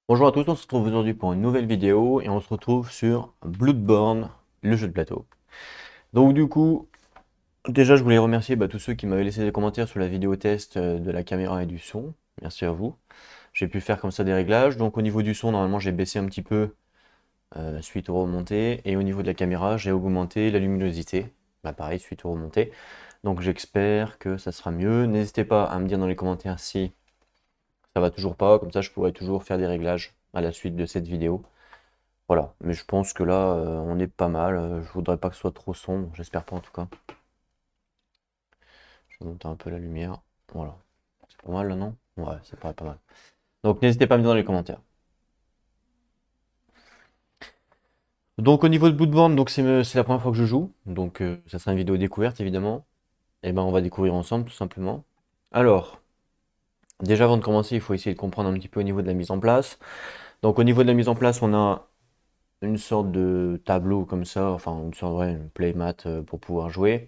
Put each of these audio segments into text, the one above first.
Bonjour à tous, on se retrouve aujourd'hui pour une nouvelle vidéo et on se retrouve sur Bloodborne, le jeu de plateau. Donc du coup, déjà je voulais remercier tous ceux qui m'avaient laissé des commentaires sur la vidéo test de la caméra et du son. Merci à vous. J'ai pu faire comme ça des réglages. Donc au niveau du son, normalement j'ai baissé un petit peu suite aux remontées. Et au niveau de la caméra, j'ai augmenté la luminosité. Bah pareil, suite aux remontées. Donc j'espère que ça sera mieux. N'hésitez pas à me dire dans les commentaires si ça va toujours pas. Comme ça je pourrai toujours faire des réglages à la suite de cette vidéo. Voilà, mais je pense que là, on est pas mal. Je voudrais pas que ce soit trop sombre, j'espère pas en tout cas. Je vais monter un peu la lumière. Voilà. C'est pas mal là, non? Ouais, ça paraît pas mal. Donc n'hésitez pas à me dire dans les commentaires. Donc au niveau de Bloodborne, donc c'est la première fois que je joue. Donc ça sera une vidéo découverte évidemment. Et ben on va découvrir ensemble tout simplement. Alors, déjà avant de commencer, il faut essayer de comprendre un petit peu au niveau de la mise en place. Donc au niveau de la mise en place, on a une sorte de tableau comme ça, enfin une sorte de une playmat pour pouvoir jouer.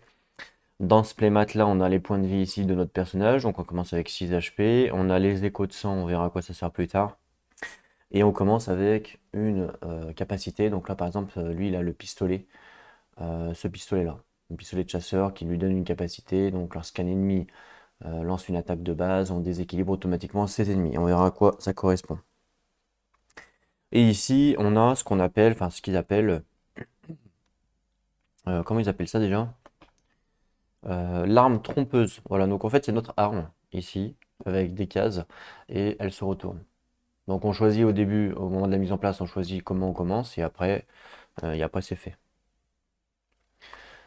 Dans ce playmat là, on a les points de vie ici de notre personnage. Donc on commence avec 6 HP. On a les échos de sang, on verra à quoi ça sert plus tard. Et on commence avec une capacité. Donc là par exemple, lui il a le pistolet. Ce pistolet là. Un pistolet de chasseur qui lui donne une capacité. Donc lorsqu'un ennemi lance une attaque de base, on déséquilibre automatiquement ses ennemis. On verra à quoi ça correspond. Et ici, on a ce qu'on appelle, enfin ce qu'ils appellent, comment ils appellent ça déjà? L'arme trompeuse. Voilà, donc en fait c'est notre arme ici, avec des cases, et elle se retourne. Donc on choisit au début, au moment de la mise en place, on choisit comment on commence, et après c'est fait.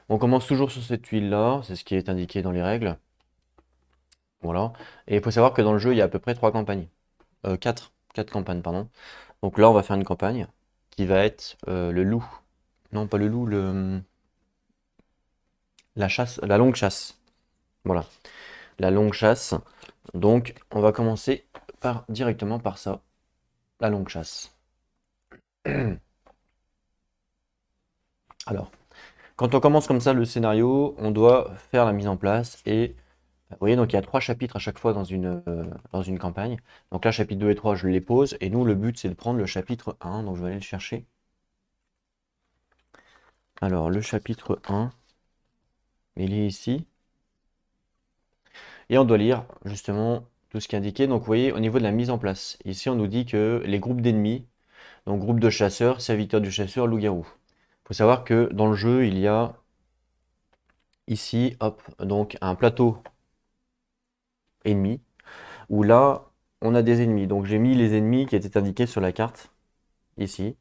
On commence toujours sur cette tuile-là, c'est ce qui est indiqué dans les règles. Voilà. Et il faut savoir que dans le jeu, il y a à peu près 3 campagnes. 4 campagnes, pardon. Donc là, on va faire une campagne qui va être le loup. Non, pas le loup, la chasse, la longue chasse. Voilà, la longue chasse. Donc, on va commencer directement par ça, la longue chasse. Alors, quand on commence comme ça le scénario, on doit faire la mise en place et vous voyez, donc il y a 3 chapitres à chaque fois dans une campagne. Donc là, chapitre 2 et 3, je les pose et nous, le but, c'est de prendre le chapitre 1. Donc je vais aller le chercher. Alors, le chapitre 1, il est ici. Et on doit lire justement tout ce qui est indiqué. Donc vous voyez, au niveau de la mise en place, ici, on nous dit que les groupes d'ennemis, donc groupe de chasseurs, serviteurs du chasseur, loup-garou. Il faut savoir que dans le jeu, il y a ici, hop, donc un plateau ennemi, où là, on a des ennemis. Donc j'ai mis les ennemis qui étaient indiqués sur la carte, ici.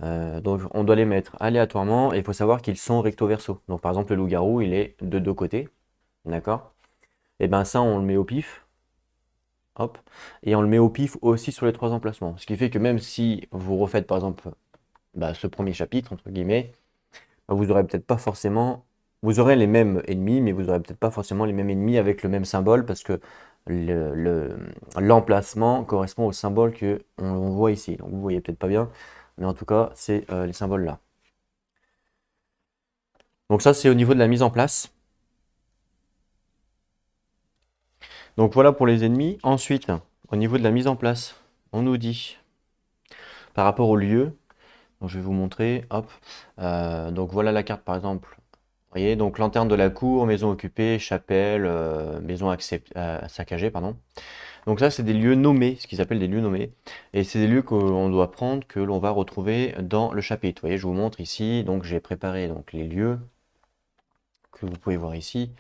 Donc on doit les mettre aléatoirement, et il faut savoir qu'ils sont recto verso. Donc par exemple, le loup-garou, il est de deux côtés, d'accord? Et bien ça, on le met au pif, hop, et on le met au pif aussi sur les 3 emplacements. Ce qui fait que même si vous refaites par exemple ce premier chapitre, entre guillemets, vous aurez peut-être pas forcément, vous aurez les mêmes ennemis, mais vous aurez peut-être pas forcément les mêmes ennemis avec le même symbole parce que l'emplacement correspond au symbole que on voit ici. Donc vous voyez peut-être pas bien, mais en tout cas, c'est les symboles là. Donc ça, c'est au niveau de la mise en place. Donc voilà pour les ennemis. Ensuite, au niveau de la mise en place, on nous dit par rapport au lieu. Donc je vais vous montrer. Hop. Donc voilà la carte par exemple. Vous voyez, donc lanterne de la cour, maison occupée, chapelle, maison saccagée, pardon. Donc ça, c'est des lieux nommés, ce qu'ils appellent des lieux nommés. Et c'est des lieux qu'on doit prendre, que l'on va retrouver dans le chapitre. Vous voyez, je vous montre ici. Donc j'ai préparé donc, les lieux que vous pouvez voir ici.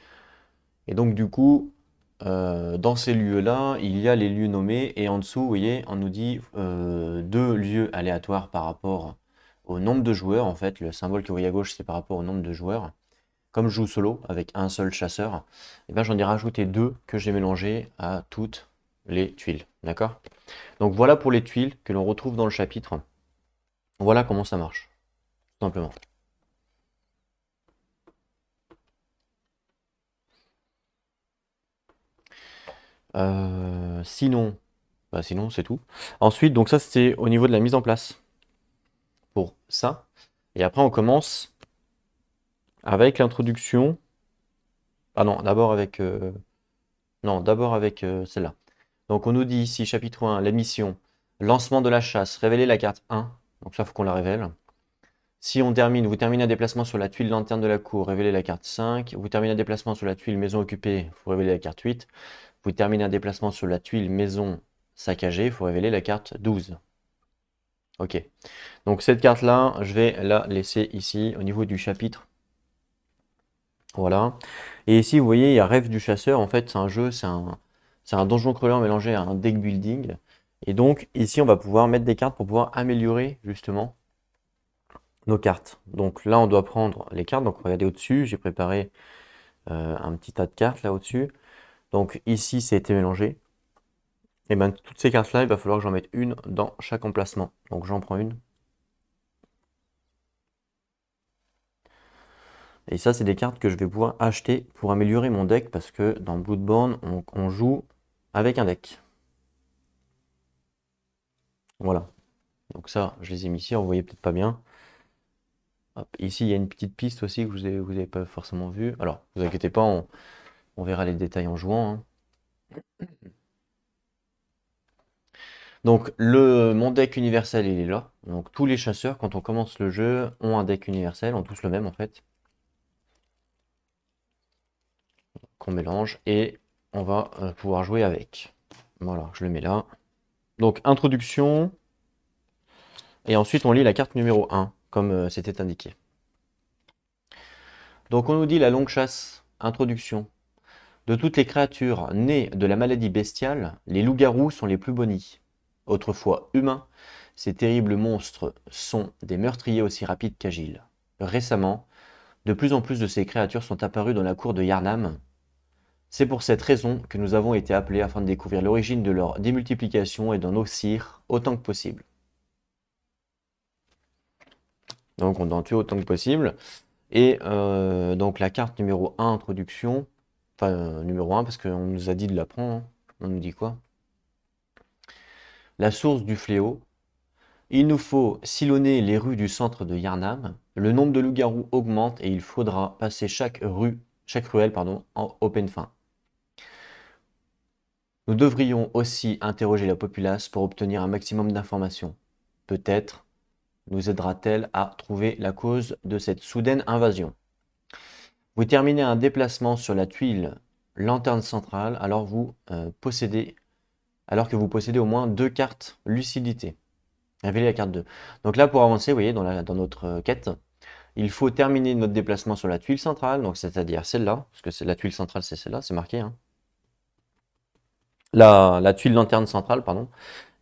Et donc du coup, dans ces lieux-là, il y a les lieux nommés. Et en dessous, vous voyez, on nous dit 2 lieux aléatoires par rapport au nombre de joueurs. En fait, le symbole que vous voyez à gauche, c'est par rapport au nombre de joueurs. Comme je joue solo avec un seul chasseur, et ben j'en ai rajouté 2 que j'ai mélangés à toutes les tuiles. D'accord? Donc voilà pour les tuiles que l'on retrouve dans le chapitre. Voilà comment ça marche, tout simplement. Sinon, sinon c'est tout. Ensuite, donc ça c'est au niveau de la mise en place pour ça. Et après on commence avec l'introduction. Ah non, d'abord avec non, d'abord avec celle-là. Donc on nous dit ici, chapitre 1, la mission. Lancement de la chasse, révéler la carte 1. Donc ça, il faut qu'on la révèle. Si on termine, vous terminez un déplacement sur la tuile lanterne de la cour, révélez la carte 5. Vous terminez un déplacement sur la tuile maison occupée, il faut révéler la carte 8. Vous terminez un déplacement sur la tuile maison saccagée, il faut révéler la carte 12. Ok. Donc cette carte-là, je vais la laisser ici au niveau du chapitre. Voilà. Et ici, vous voyez, il y a Rêve du chasseur. En fait, c'est un jeu, c'est un donjon crawler mélangé à un deck building. Et donc, ici, on va pouvoir mettre des cartes pour pouvoir améliorer justement nos cartes. Donc là, on doit prendre les cartes. Donc regardez au-dessus, j'ai préparé un petit tas de cartes là au-dessus. Donc ici, ça a été mélangé. Et bien toutes ces cartes-là, il va falloir que j'en mette une dans chaque emplacement. Donc j'en prends une. Et ça, c'est des cartes que je vais pouvoir acheter pour améliorer mon deck parce que dans Bloodborne, on joue avec un deck. Voilà. Donc ça, je les ai mis ici, vous voyez peut-être pas bien. Hop, ici, il y a une petite piste aussi que vous avez pas forcément vue. Alors, ne vous inquiétez pas, on verra les détails en jouant, hein. Donc, mon deck universel, il est là. Donc, tous les chasseurs, quand on commence le jeu, ont un deck universel, ont tous le même en fait, qu'on mélange et on va pouvoir jouer avec. Voilà, je le mets là. Donc, introduction. Et ensuite, on lit la carte numéro 1, comme c'était indiqué. Donc, on nous dit la longue chasse. Introduction. De toutes les créatures nées de la maladie bestiale, les loups-garous sont les plus bonnies. Autrefois humains, ces terribles monstres sont des meurtriers aussi rapides qu'agiles. Récemment, de plus en plus de ces créatures sont apparues dans la cour de Yarnam. C'est pour cette raison que nous avons été appelés afin de découvrir l'origine de leur démultiplication et d'en auxir autant que possible. Donc on doit en tuer autant que possible. Et donc la carte numéro 1, introduction, enfin numéro 1 parce qu'on nous a dit de la prendre, hein. On nous dit quoi? La source du fléau. Il nous faut sillonner les rues du centre de Yarnam. Le nombre de loups-garous augmente et il faudra passer chaque ruelle en open fin. Nous devrions aussi interroger la populace pour obtenir un maximum d'informations. Peut-être nous aidera-t-elle à trouver la cause de cette soudaine invasion. Vous terminez un déplacement sur la tuile lanterne centrale alors que vous possédez au moins 2 cartes lucidité. Révélez la carte 2. Donc là, pour avancer, vous voyez, dans notre quête, il faut terminer notre déplacement sur la tuile centrale, donc c'est-à-dire celle-là, parce que c'est la tuile centrale, c'est celle-là, c'est marqué, hein. La tuile lanterne centrale, pardon.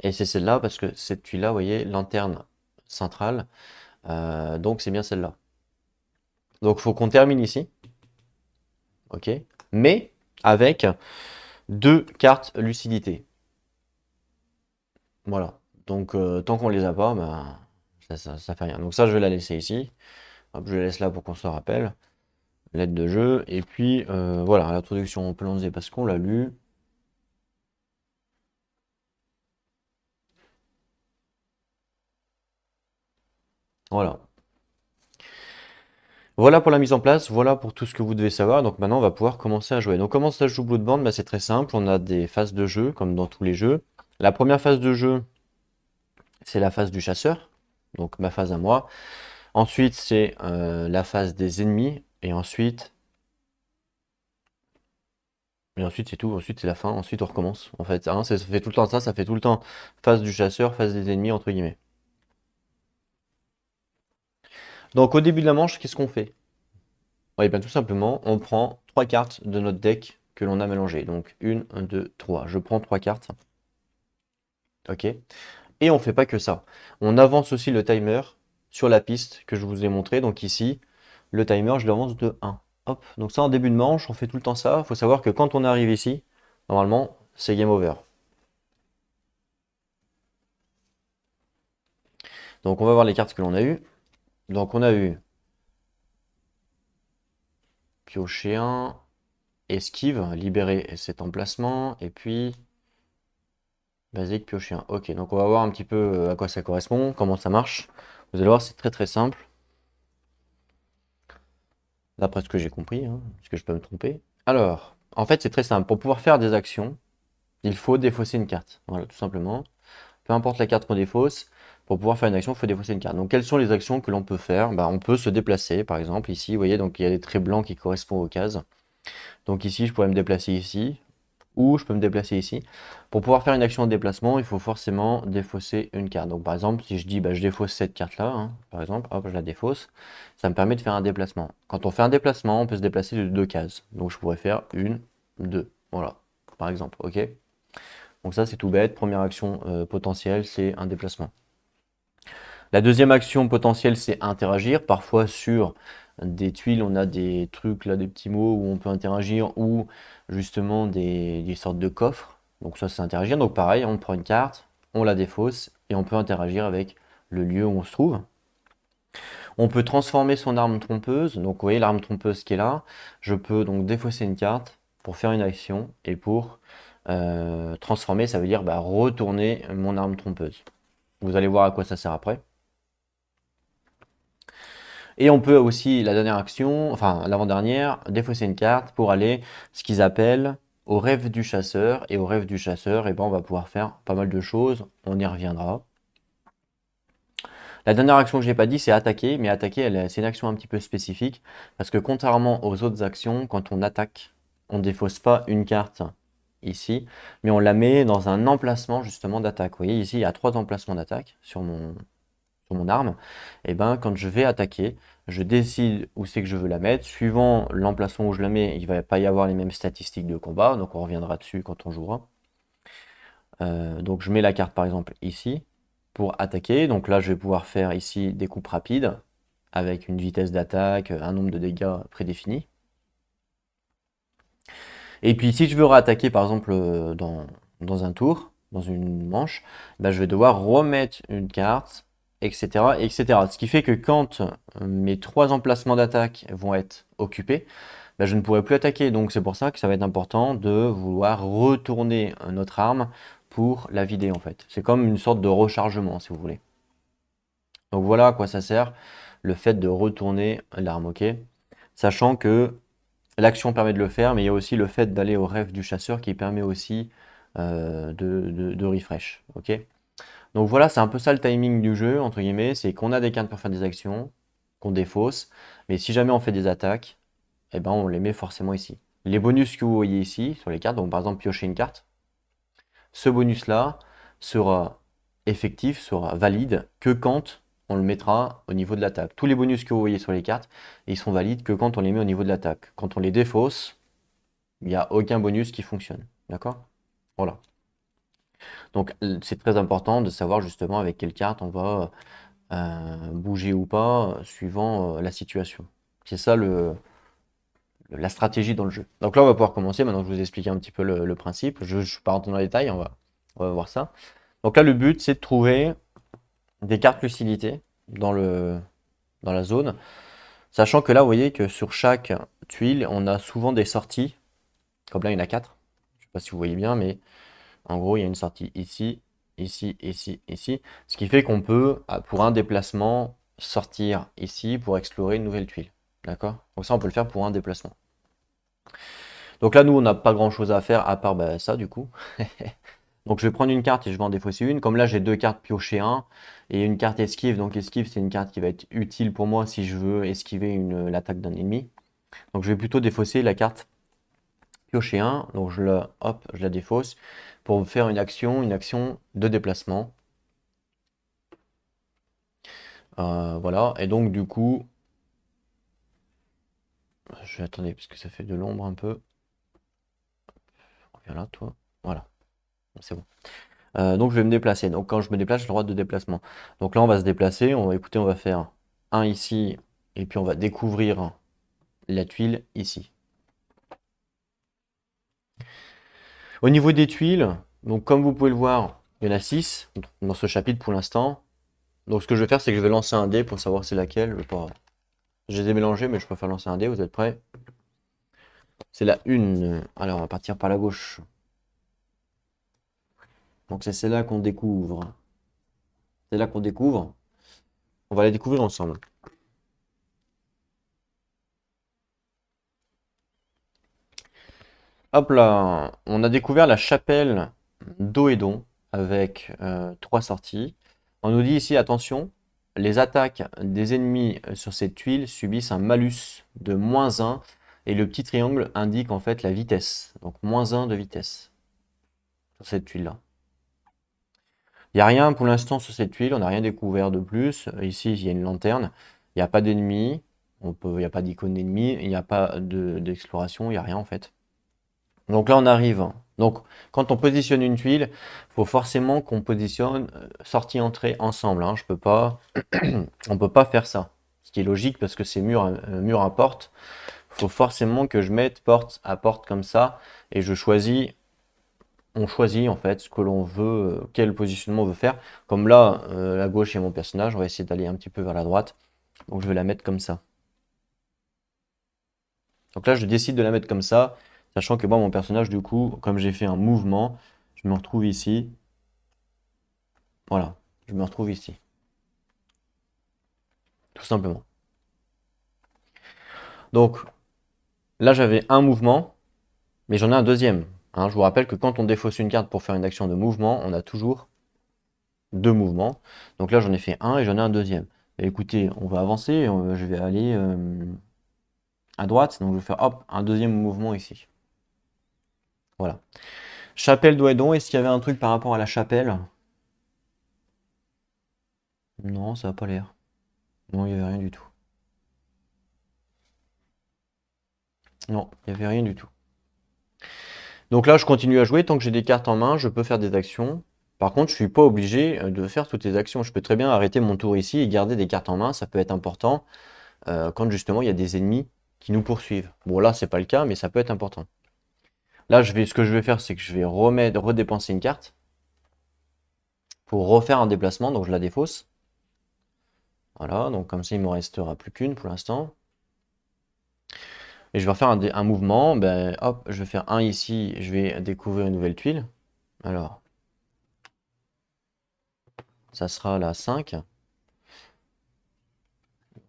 Et c'est celle-là, parce que cette tuile-là, vous voyez, lanterne centrale, donc c'est bien celle-là. Donc il faut qu'on termine ici, ok, mais avec 2 cartes lucidité. Voilà. Donc tant qu'on les a pas, ben, ça fait rien. Donc ça, je vais la laisser ici. Hop, je la laisse là pour qu'on se rappelle. L'aide de jeu. Et puis voilà, l'introduction, on peut l'enlever parce qu'on l'a lu. Voilà. Voilà pour la mise en place, voilà pour tout ce que vous devez savoir. Donc maintenant, on va pouvoir commencer à jouer. Donc comment ça se joue Bloodborne? Bah, c'est très simple. On a des phases de jeu, comme dans tous les jeux. La première phase de jeu, c'est la phase du chasseur. Donc ma phase à moi. Ensuite, c'est la phase des ennemis. Et ensuite, c'est tout. Ensuite, c'est la fin. Ensuite, on recommence. En fait, hein, ça fait tout le temps ça. Ça fait tout le temps phase du chasseur, phase des ennemis, entre guillemets. Donc, au début de la manche, qu'est-ce qu'on fait? Oui, bien tout simplement, on prend 3 cartes de notre deck que l'on a mélangé. Donc, 1, 2, 3. Je prends 3 cartes. Ok. Et on ne fait pas que ça. On avance aussi le timer sur la piste que je vous ai montré. Donc, ici, le timer, je l'avance de 1. Hop. Donc, ça, en début de manche, on fait tout le temps ça. Il faut savoir que quand on arrive ici, normalement, c'est game over. Donc on va voir les cartes que l'on a eues. Donc on a eu piocher 1, esquive, libérer cet emplacement, et puis basique piocher 1. Ok, donc on va voir un petit peu à quoi ça correspond, comment ça marche. Vous allez voir, c'est très très simple. D'après ce que j'ai compris, hein, parce que je peux me tromper. Alors, en fait c'est très simple. Pour pouvoir faire des actions, il faut défausser une carte. Voilà, tout simplement. peu importe la carte qu'on défausse, pour pouvoir faire une action, il faut défausser une carte. Donc quelles sont les actions que l'on peut faire? Bah, on peut se déplacer, par exemple, ici, vous voyez, donc il y a des traits blancs qui correspondent aux cases. Donc ici, je pourrais me déplacer ici, ou je peux me déplacer ici. Pour pouvoir faire une action de déplacement, il faut forcément défausser une carte. Donc par exemple, si je dis bah, je défausse cette carte-là, hein, par exemple, hop, je la défausse, ça me permet de faire un déplacement. Quand on fait un déplacement, on peut se déplacer de 2 cases. Donc je pourrais faire une, deux, voilà, par exemple, ok? Donc ça c'est tout bête, première action potentielle, c'est un déplacement. La deuxième action potentielle, c'est interagir. Parfois sur des tuiles, on a des trucs là, des petits mots où on peut interagir ou justement des sortes de coffres. Donc ça, c'est interagir. Donc pareil, on prend une carte, on la défausse et on peut interagir avec le lieu où on se trouve. On peut transformer son arme trompeuse. Donc vous voyez l'arme trompeuse qui est là. Je peux donc défausser une carte pour faire une action et pour transformer, ça veut dire bah, retourner mon arme trompeuse. Vous allez voir à quoi ça sert après. Et on peut aussi, la dernière action, enfin l'avant-dernière, défausser une carte pour aller, ce qu'ils appellent, au rêve du chasseur. Et au rêve du chasseur, et ben, on va pouvoir faire pas mal de choses, on y reviendra. La dernière action que je n'ai pas dit, c'est attaquer, mais attaquer, c'est une action un petit peu spécifique, parce que contrairement aux autres actions, quand on attaque, on ne défausse pas une carte ici, mais on la met dans un emplacement justement d'attaque. Vous voyez, ici, il y a 3 emplacements d'attaque sur mon arme, et ben quand je vais attaquer, je décide où c'est que je veux la mettre. Suivant l'emplacement où je la mets, il ne va pas y avoir les mêmes statistiques de combat, donc on reviendra dessus quand on jouera. Donc je mets la carte par exemple ici pour attaquer. Donc là je vais pouvoir faire ici des coupes rapides avec une vitesse d'attaque, un nombre de dégâts prédéfini. Et puis si je veux réattaquer par exemple dans un tour, dans une manche, ben, je vais devoir remettre une carte, etc., etc. Ce qui fait que quand mes 3 emplacements d'attaque vont être occupés, ben, je ne pourrai plus attaquer. Donc c'est pour ça que ça va être important de vouloir retourner notre arme pour la vider en fait. C'est comme une sorte de rechargement si vous voulez. Donc voilà à quoi ça sert le fait de retourner l'arme, ok? Sachant que l'action permet de le faire, mais il y a aussi le fait d'aller au rêve du chasseur qui permet aussi de refresh. Ok. Donc voilà, c'est un peu ça le timing du jeu, entre guillemets, c'est qu'on a des cartes pour faire des actions, qu'on défausse, mais si jamais on fait des attaques, eh ben on les met forcément ici. Les bonus que vous voyez ici sur les cartes, donc par exemple piocher une carte, ce bonus-là sera effectif, sera valide que quand on le mettra au niveau de l'attaque. Tous les bonus que vous voyez sur les cartes, ils sont valides que quand on les met au niveau de l'attaque. Quand on les défausse, il n'y a aucun bonus qui fonctionne. D'accord? Voilà. Donc c'est très important de savoir justement avec quelle carte on va bouger ou pas suivant la situation. C'est ça la stratégie dans le jeu. Donc là on va pouvoir commencer, maintenant que je vous ai expliqué un petit peu le principe. Je ne suis pas rentré dans les détails, on va voir ça. Donc là le but c'est de trouver des cartes lucidité dans la zone. Sachant que là vous voyez que sur chaque tuile on a souvent des sorties. Comme là il y en a 4. Je ne sais pas si vous voyez bien, mais en gros, il y a une sortie ici, ici, ici, ici. Ce qui fait qu'on peut, pour un déplacement, sortir ici pour explorer une nouvelle tuile. D'accord? Donc ça, on peut le faire pour un déplacement. Donc là, nous, on n'a pas grand-chose à faire à part bah, ça, du coup. Donc je vais prendre une carte et je vais en défausser une. Comme là, j'ai 2 cartes piocher 1 et une carte esquive. Donc esquive, c'est une carte qui va être utile pour moi si je veux esquiver l'attaque d'un ennemi. Donc je vais plutôt défausser la carte piocher 1, donc hop, je la défausse pour faire une action de déplacement. Voilà, et donc du coup, je vais attendre parce que ça fait de l'ombre un peu. Reviens là, toi. Voilà, c'est bon. Donc je vais me déplacer. Donc quand je me déplace, j'ai le droit de déplacement. Donc là, on va se déplacer. Écoutez, on va faire un ici, et puis on va découvrir la tuile ici. Au niveau des tuiles, donc comme vous pouvez le voir, il y en a 6 dans ce chapitre pour l'instant. Donc ce que je vais faire, c'est que je vais lancer un dé pour savoir c'est laquelle. Je les ai mélangés, mais je préfère lancer un dé. Vous êtes prêts? C'est la 1. Alors, on va partir par la gauche. Donc c'est celle-là qu'on découvre. C'est là qu'on découvre. On va la découvrir ensemble. Hop là, on a découvert la chapelle d'Oédon. avec 3 sorties. On nous dit ici, attention, les attaques des ennemis sur cette tuile subissent un malus de -1 et le petit triangle indique en fait la vitesse. Donc -1 de vitesse sur cette tuile-là. Il n'y a rien pour l'instant sur cette tuile, on n'a rien découvert de plus. Ici, il y a une lanterne, il n'y a pas d'ennemis, il n'y a pas d'icône d'ennemi, il n'y a pas d'exploration, il n'y a rien en fait. Donc là, on arrive. Donc, quand on positionne une tuile, il faut forcément qu'on positionne sortie-entrée ensemble, hein. On peut pas faire ça. Ce qui est logique parce que c'est mur à porte. Il faut forcément que je mette porte à porte comme ça et on choisit en fait ce que l'on veut, quel positionnement on veut faire. Comme là, à gauche, il y a mon personnage, on va essayer d'aller un petit peu vers la droite. Donc je vais la mettre comme ça. Donc là, je décide de la mettre comme ça, sachant que moi, mon personnage, du coup, comme j'ai fait un mouvement, je me retrouve ici. Voilà, je me retrouve ici. Tout simplement. Donc là, j'avais un mouvement, mais j'en ai un deuxième, hein. Je vous rappelle que quand on défausse une carte pour faire une action de mouvement, on a toujours deux mouvements. Donc là, j'en ai fait un et j'en ai un deuxième. Et écoutez, on va avancer, je vais aller à droite, donc je vais faire hop, un deuxième mouvement ici. Voilà. Chapelle d'Ouedon, est-ce qu'il y avait un truc par rapport à la chapelle? Non, ça n'a pas l'air. Non, il n'y avait rien du tout. Non, il n'y avait rien du tout. Donc là, je continue à jouer. Tant que j'ai des cartes en main, je peux faire des actions. Par contre, je suis pas obligé de faire toutes les actions. Je peux très bien arrêter mon tour ici et garder des cartes en main. Ça peut être important quand justement il y a des ennemis qui nous poursuivent. Bon, là, c'est pas le cas, mais ça peut être important. Là, ce que je vais faire, c'est que je vais redépenser une carte pour refaire un déplacement. Donc, je la défausse. Voilà, donc comme ça, il me restera plus qu'une pour l'instant. Et je vais refaire un mouvement. Ben, hop, je vais faire un ici. Je vais découvrir une nouvelle tuile. Alors, ça sera la 5.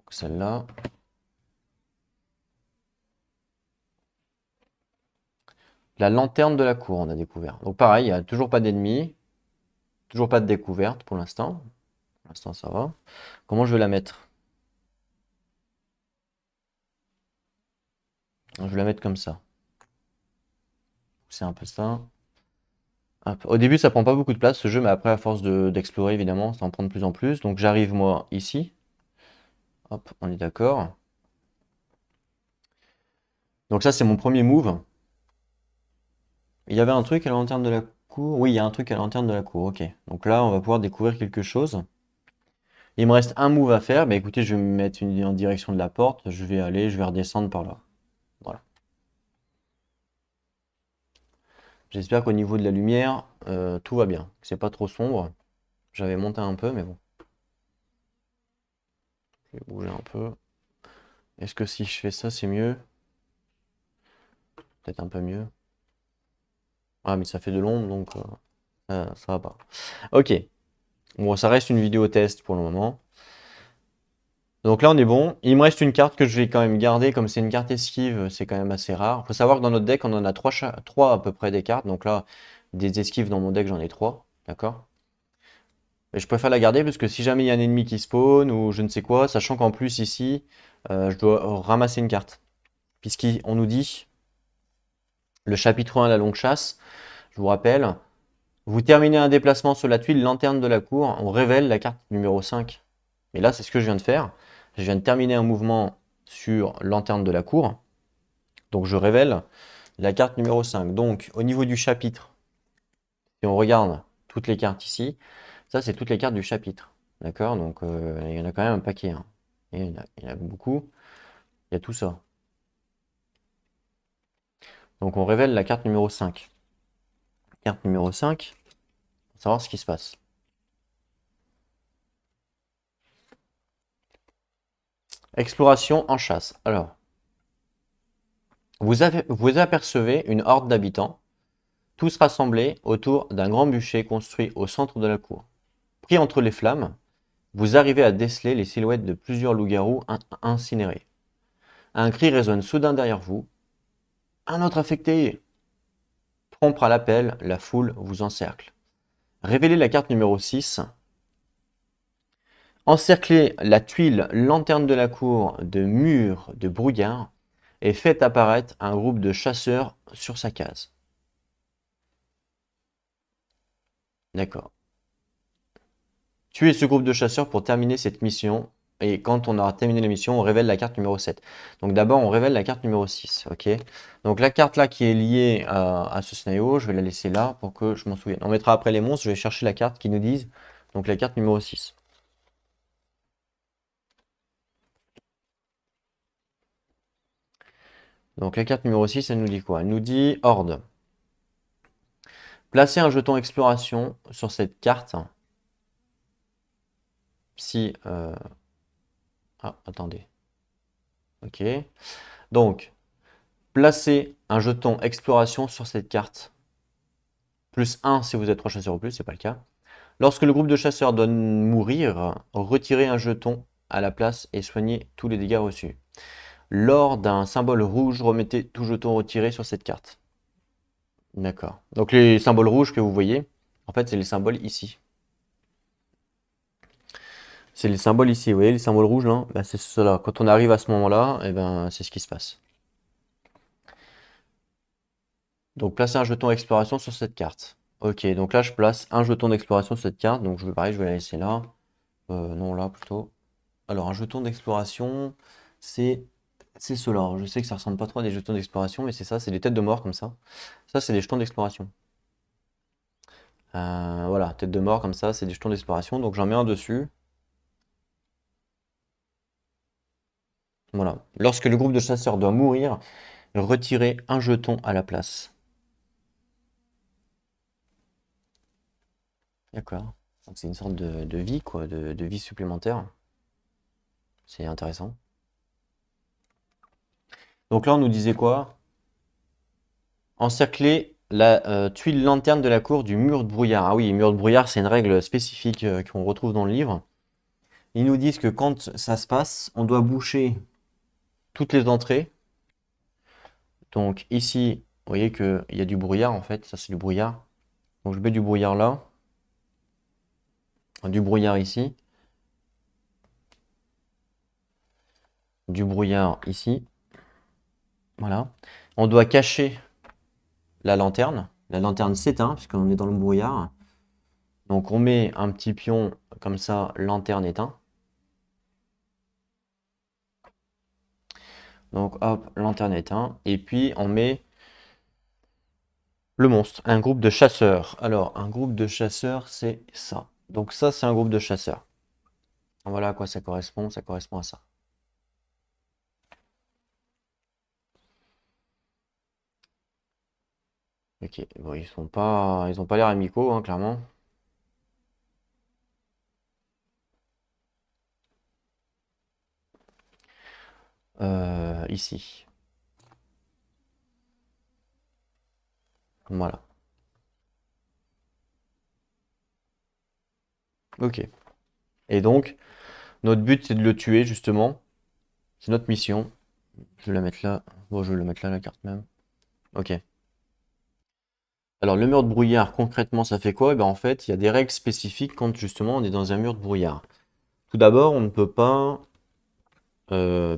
Celle-là. La lanterne de la cour, on a découvert. Donc pareil, il n'y a toujours pas d'ennemis. Toujours pas de découverte pour l'instant. Pour l'instant, ça va. Comment je vais la mettre? Je vais la mettre comme ça. C'est un peu ça. Hop. Au début, ça prend pas beaucoup de place ce jeu, mais après, à force d'explorer, évidemment, ça en prend de plus en plus. Donc j'arrive moi ici. Hop, on est d'accord. Donc ça, c'est mon premier move. Il y avait un truc à la lanterne de la cour. Oui, il y a un truc à la lanterne de la cour. Ok. Donc là, on va pouvoir découvrir quelque chose. Il me reste un move à faire. Mais écoutez, je vais me mettre en direction de la porte. Je vais redescendre par là. Voilà. J'espère qu'au niveau de la lumière, tout va bien. Que c'est pas trop sombre. J'avais monté un peu, mais bon. Je vais bouger un peu. Est-ce que si je fais ça, c'est mieux? Peut-être un peu mieux. Ah, mais ça fait de l'ombre, donc ça va pas. Ok. Bon, ça reste une vidéo test pour le moment. Donc là, on est bon. Il me reste une carte que je vais quand même garder. Comme c'est une carte esquive, c'est quand même assez rare. Il faut savoir que dans notre deck, on en a 3 à peu près des cartes. Donc là, des esquives dans mon deck, j'en ai 3. D'accord? Mais je préfère la garder parce que si jamais il y a un ennemi qui spawn ou je ne sais quoi, sachant qu'en plus ici, je dois ramasser une carte. Puisqu'on nous dit, le chapitre 1, la longue chasse, je vous rappelle, vous terminez un déplacement sur la tuile lanterne de la cour, on révèle la carte numéro 5. Et là, c'est ce que je viens de faire. Je viens de terminer un mouvement sur lanterne de la cour. Donc je révèle la carte numéro 5. Donc au niveau du chapitre, si on regarde toutes les cartes ici, ça c'est toutes les cartes du chapitre. D'accord? Donc il y en a quand même un paquet, hein. Et il y en a beaucoup. Il y a tout ça. Donc on révèle la carte numéro 5. Carte numéro 5, pour savoir ce qui se passe. Exploration en chasse. Alors, vous apercevez une horde d'habitants, tous rassemblés autour d'un grand bûcher construit au centre de la cour. Pris entre les flammes, vous arrivez à déceler les silhouettes de plusieurs loups-garous incinérés. Un cri résonne soudain derrière vous. Un autre affecté! Prompt à l'appel, la foule vous encercle. Révélez la carte numéro 6. Encerclez la tuile lanterne de la cour de murs de brouillard et faites apparaître un groupe de chasseurs sur sa case. D'accord. Tuez ce groupe de chasseurs pour terminer cette mission. Et quand on aura terminé la mission, on révèle la carte numéro 7. Donc d'abord, on révèle la carte numéro 6. Ok. Donc la carte là qui est liée à ce scénario, je vais la laisser là pour que je m'en souvienne. On mettra après les monstres, je vais chercher la carte qui nous dise. Donc la carte numéro 6. Donc la carte numéro 6, elle nous dit quoi? Elle nous dit Horde. Placez un jeton exploration sur cette carte. Si... Ah, attendez. Ok. Donc, placez un jeton exploration sur cette carte. Plus 1 si vous êtes 3 chasseurs ou plus, c'est pas le cas. Lorsque le groupe de chasseurs doit mourir, retirez un jeton à la place et soignez tous les dégâts reçus. Lors d'un symbole rouge, remettez tout jeton retiré sur cette carte. D'accord. Donc les symboles rouges que vous voyez, en fait, c'est les symboles ici. C'est les symboles ici, vous voyez, les symboles rouges là, ben, c'est cela. Quand on arrive à ce moment-là, eh ben, c'est ce qui se passe. Donc placez un jeton exploration sur cette carte. Ok, donc là je place un jeton d'exploration sur cette carte, donc pareil, je vais la laisser là. Non, là plutôt. Alors un jeton d'exploration, c'est cela. Alors, je sais que ça ressemble pas trop à des jetons d'exploration, mais c'est ça, c'est des têtes de mort comme ça. Ça, c'est des jetons d'exploration. Voilà, tête de mort comme ça, c'est des jetons d'exploration. Donc j'en mets un dessus. Voilà. Lorsque le groupe de chasseurs doit mourir, retirez un jeton à la place. D'accord. Donc c'est une sorte de vie, quoi, de vie supplémentaire. C'est intéressant. Donc là, on nous disait quoi? Encercler la tuile lanterne de la cour du mur de brouillard. Ah oui, mur de brouillard, c'est une règle spécifique qu'on retrouve dans le livre. Ils nous disent que quand ça se passe, on doit boucher toutes les entrées. Donc ici, vous voyez qu'il y a du brouillard en fait, ça c'est du brouillard. Donc je mets du brouillard là, du brouillard ici, du brouillard ici. Voilà. On doit cacher la lanterne. La lanterne s'éteint puisqu'on est dans le brouillard. Donc on met un petit pion comme ça, lanterne éteint. Donc hop, lanterne éteint. Et puis on met le monstre, un groupe de chasseurs. Alors un groupe de chasseurs, c'est ça. Donc ça, c'est un groupe de chasseurs. Voilà à quoi ça correspond à ça. Ok, bon, ils ont pas l'air amicaux, hein, clairement. Ici. Voilà. Ok. Et donc, notre but, c'est de le tuer, justement. C'est notre mission. Je vais la mettre là. Bon, je vais le mettre là, la carte même. Ok. Alors, le mur de brouillard, concrètement, ça fait quoi? Eh ben, en fait, il y a des règles spécifiques quand, justement, on est dans un mur de brouillard. Tout d'abord, on ne peut pas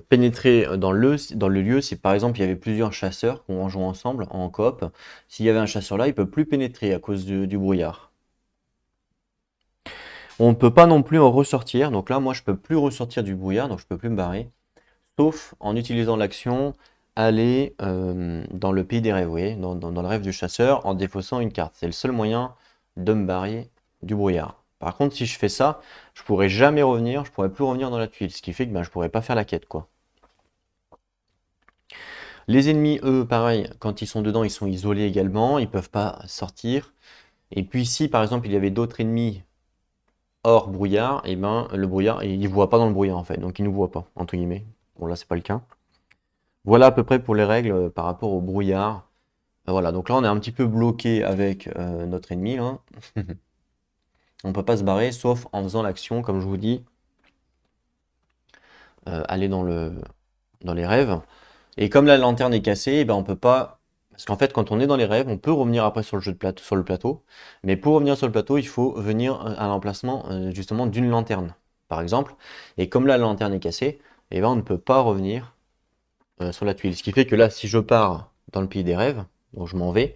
pénétrer dans le lieu si, par exemple, il y avait plusieurs chasseurs qui ont joué ensemble, en coop. S'il y avait un chasseur là, il peut plus pénétrer à cause du brouillard. On ne peut pas non plus en ressortir. Donc là, moi, je peux plus ressortir du brouillard, donc je peux plus me barrer. Sauf en utilisant l'action aller dans le pays des rêves, vous voyez, dans le rêve du chasseur, en défaussant une carte. C'est le seul moyen de me barrer du brouillard. Par contre, si je fais ça, je pourrais jamais revenir, je pourrais plus revenir dans la tuile, ce qui fait que ben, je pourrais pas faire la quête, quoi. Les ennemis, eux, pareil, quand ils sont dedans, ils sont isolés également, ils peuvent pas sortir. Et puis si, par exemple, il y avait d'autres ennemis hors brouillard, et ben le brouillard, il ne voit pas dans le brouillard en fait, donc il ne nous voit pas, entre guillemets. Bon là c'est pas le cas. Voilà à peu près pour les règles par rapport au brouillard. Voilà, donc là on est un petit peu bloqué avec notre ennemi là. On peut pas se barrer sauf en faisant l'action, comme je vous dis, aller dans les rêves. Et comme la lanterne est cassée, eh ben on peut pas Parce qu'en fait, quand on est dans les rêves, on peut revenir après sur le jeu de plateau, sur le plateau. Mais pour revenir sur le plateau, il faut venir à l'emplacement justement d'une lanterne, par exemple. Et comme là, la lanterne est cassée, eh ben, on ne peut pas revenir sur la tuile. Ce qui fait que là, si je pars dans le pays des rêves, donc je m'en vais,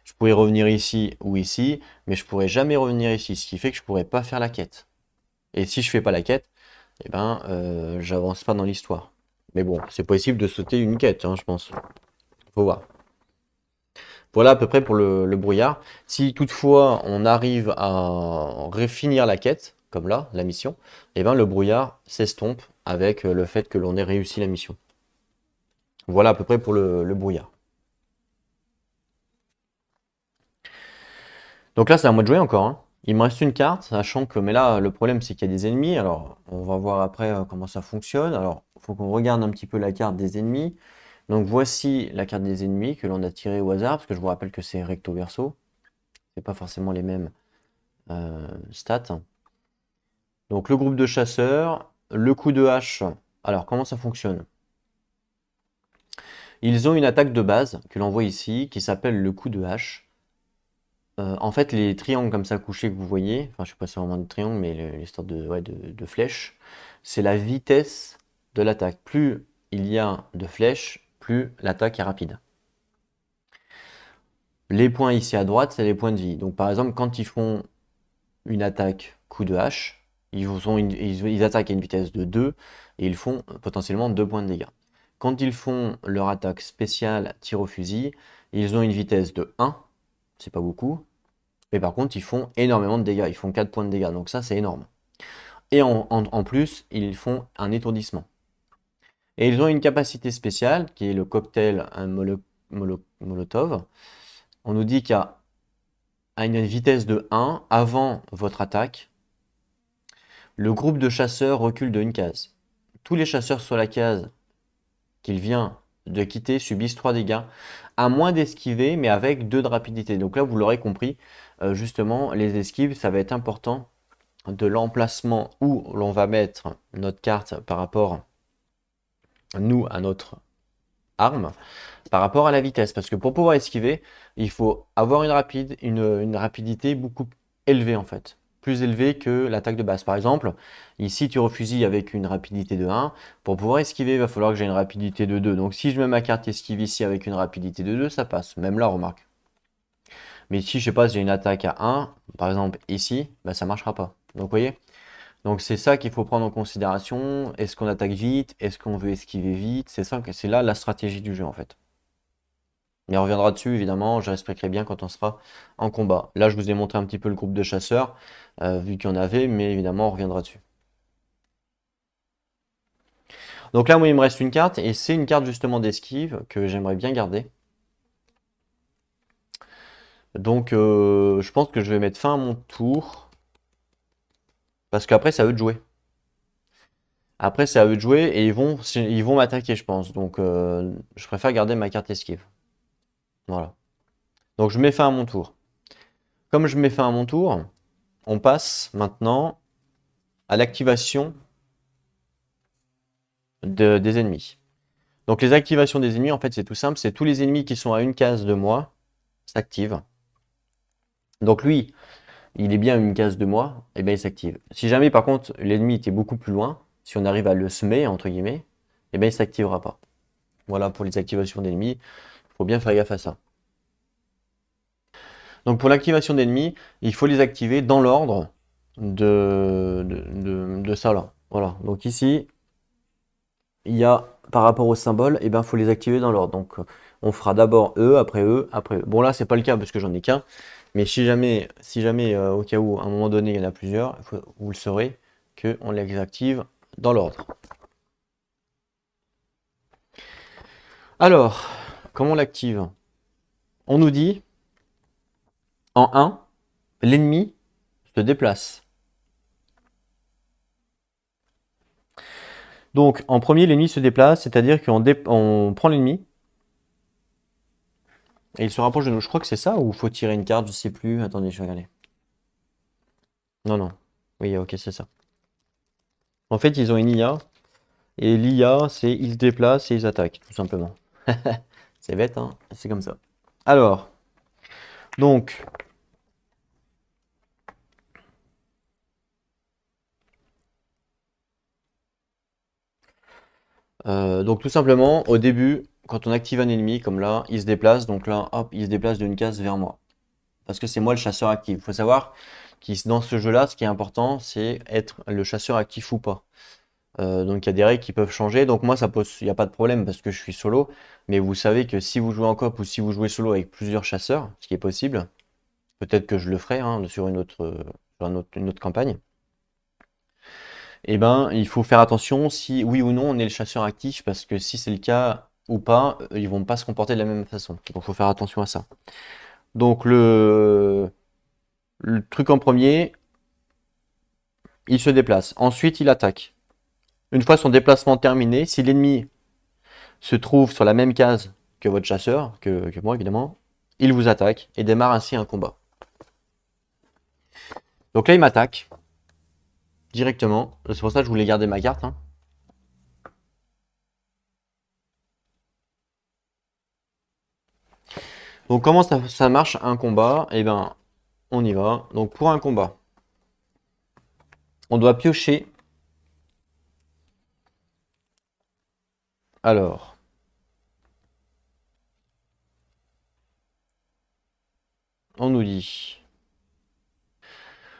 je pourrais revenir ici ou ici, mais je pourrais jamais revenir ici. Ce qui fait que je pourrais pas faire la quête. Et si je fais pas la quête, eh ben, j'avance pas dans l'histoire. Mais bon, c'est possible de sauter une quête, hein, je pense. Faut voir. Voilà à peu près pour le brouillard. Si toutefois on arrive à finir la quête, comme là, la mission, eh ben le brouillard s'estompe avec le fait que l'on ait réussi la mission. Voilà à peu près pour le brouillard. Donc là, c'est à moi de jouer encore, hein. Il me reste une carte, sachant que, mais là, le problème, c'est qu'il y a des ennemis. Alors, on va voir après comment ça fonctionne. Alors, il faut qu'on regarde un petit peu la carte des ennemis. Donc, voici la carte des ennemis que l'on a tirée au hasard, parce que je vous rappelle que c'est recto verso. C'est pas forcément les mêmes stats. Donc, le groupe de chasseurs, le coup de hache. Alors, comment ça fonctionne? Ils ont une attaque de base que l'on voit ici, qui s'appelle le coup de hache. En fait, les triangles comme ça couchés que vous voyez, enfin, je sais pas si c'est vraiment des triangles, mais les sortes de, ouais, de flèches, c'est la vitesse de l'attaque. Plus il y a de flèches, plus l'attaque est rapide. Les points ici à droite, c'est les points de vie. Donc, par exemple, quand ils font une attaque coup de hache, ils attaquent à une vitesse de 2 et ils font potentiellement 2 points de dégâts. Quand ils font leur attaque spéciale tir au fusil, ils ont une vitesse de 1, c'est pas beaucoup, mais par contre, ils font énormément de dégâts. Ils font 4 points de dégâts. Donc ça, c'est énorme. Et en plus, ils font un étourdissement. Et ils ont une capacité spéciale, qui est le cocktail Molotov. On nous dit qu'à une vitesse de 1, avant votre attaque, le groupe de chasseurs recule de une case. Tous les chasseurs sur la case qu'il vient de quitter subissent 3 dégâts, à moins d'esquiver, mais avec 2 de rapidité. Donc là, vous l'aurez compris, justement, les esquives, ça va être important de l'emplacement où l'on va mettre notre carte par rapport, nous, à notre arme, par rapport à la vitesse. Parce que pour pouvoir esquiver, il faut avoir une rapidité beaucoup élevée en fait. Plus élevée que l'attaque de base. Par exemple, ici tu refusilles avec une rapidité de 1. Pour pouvoir esquiver, il va falloir que j'ai une rapidité de 2. Donc si je mets ma carte esquive ici avec une rapidité de 2, ça passe. Même là, remarque. Mais si je sais pas, si j'ai une attaque à 1, par exemple ici, bah, ça marchera pas. Donc vous voyez, donc c'est ça qu'il faut prendre en considération. Est-ce qu'on attaque vite? Est-ce qu'on veut esquiver vite? C'est ça, c'est là la stratégie du jeu en fait. Mais on reviendra dessus évidemment, je respecterai bien quand on sera en combat. Là je vous ai montré un petit peu le groupe de chasseurs, vu qu'il y en avait, mais évidemment on reviendra dessus. Donc là moi il me reste une carte, et c'est une carte justement d'esquive que j'aimerais bien garder. Donc je pense que je vais mettre fin à mon tour, parce qu'après c'est à eux de jouer. Après, c'est à eux de jouer et ils vont m'attaquer, je pense. Donc, je préfère garder ma carte esquive. Voilà. Donc, je mets fin à mon tour. Comme je mets fin à mon tour, on passe maintenant à l'activation des ennemis. Donc, les activations des ennemis, en fait, c'est tout simple. C'est tous les ennemis qui sont à une case de moi s'activent. Donc, lui, il est bien à une case de moi, et bien il s'active. Si jamais, par contre, l'ennemi était beaucoup plus loin, si on arrive à le semer, entre guillemets, et bien il s'activera pas. Voilà pour les activations d'ennemis. Il faut bien faire gaffe à ça. Donc pour l'activation d'ennemis, il faut les activer dans l'ordre de ça là. Voilà. Donc ici, il y a par rapport au symbole, et ben faut les activer dans l'ordre. Donc on fera d'abord eux, après eux, après eux. Bon là c'est pas le cas parce que j'en ai qu'un. Mais si jamais au cas où à un moment donné il y en a plusieurs, vous le saurez qu'on les active dans l'ordre. Alors, comment on l'active? On nous dit en 1, l'ennemi se déplace. Donc, en premier, l'ennemi se déplace, c'est-à-dire qu'on prend l'ennemi et il se rapproche de nous. Je crois que c'est ça, ou il faut tirer une carte, je sais plus. Attendez, je vais regarder. Non, non. Oui, ok, c'est ça. En fait, ils ont une IA, et l'IA, c'est ils se déplacent et ils attaquent, tout simplement. C'est bête, hein? C'est comme ça. Alors, donc, tout simplement, au début, quand on active un ennemi, comme là, il se déplace. Donc là, hop, il se déplace d'une case vers moi. Parce que c'est moi le chasseur actif. Il faut savoir que dans ce jeu-là, ce qui est important, c'est être le chasseur actif ou pas. Donc il y a des règles qui peuvent changer. Donc moi, il n'y a pas de problème parce que je suis solo. Mais vous savez que si vous jouez en coop ou si vous jouez solo avec plusieurs chasseurs, ce qui est possible, peut-être que je le ferai hein, sur une autre campagne. Eh ben, il faut faire attention si oui ou non on est le chasseur actif parce que si c'est le cas ou pas, ils vont pas se comporter de la même façon. Donc il faut faire attention à ça. Donc le truc en premier, il se déplace. Ensuite, il attaque. Une fois son déplacement terminé, si l'ennemi se trouve sur la même case que votre chasseur, que moi évidemment, il vous attaque et démarre ainsi un combat. Donc là, il m'attaque directement. C'est pour ça que je voulais garder ma carte, hein. Donc comment ça marche un combat? Eh ben, on y va. Donc pour un combat, on doit piocher. Alors, on nous dit.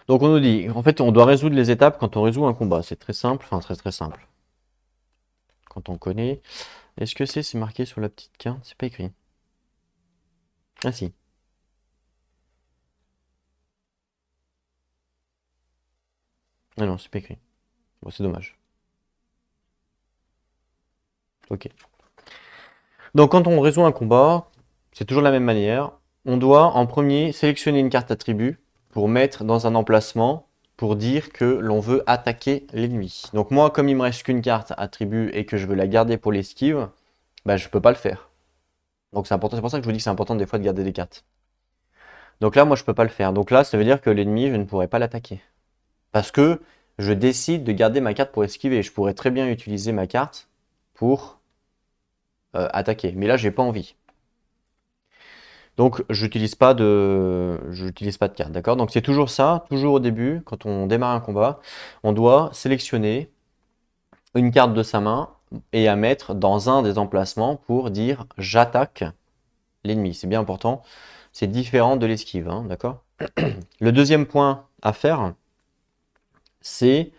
Donc on nous dit, en fait, on doit résoudre les étapes quand on résout un combat. C'est très simple, enfin très très simple. Quand on connaît. Est-ce que c'est marqué sur la petite carte? C'est pas écrit. Ah si. Ah non, c'est pas écrit. Bon, c'est dommage. Ok. Donc quand on résout un combat, c'est toujours de la même manière. On doit en premier sélectionner une carte attribut pour mettre dans un emplacement pour dire que l'on veut attaquer l'ennemi. Donc moi, comme il me reste qu'une carte attribut et que je veux la garder pour l'esquive, bah, je peux pas le faire. Donc c'est important, c'est pour ça que je vous dis que c'est important des fois de garder des cartes. Donc là, moi, je peux pas le faire. Donc là, ça veut dire que l'ennemi, je ne pourrais pas l'attaquer. Parce que je décide de garder ma carte pour esquiver. Je pourrais très bien utiliser ma carte pour attaquer. Mais là, j'ai pas envie. Donc, j'utilise pas de carte, d'accord? Donc, c'est toujours ça, toujours au début, quand on démarre un combat, on doit sélectionner une carte de sa main et à mettre dans un des emplacements pour dire j'attaque l'ennemi. C'est bien important. C'est différent de l'esquive, hein, d'accord? Le deuxième point à faire, c'est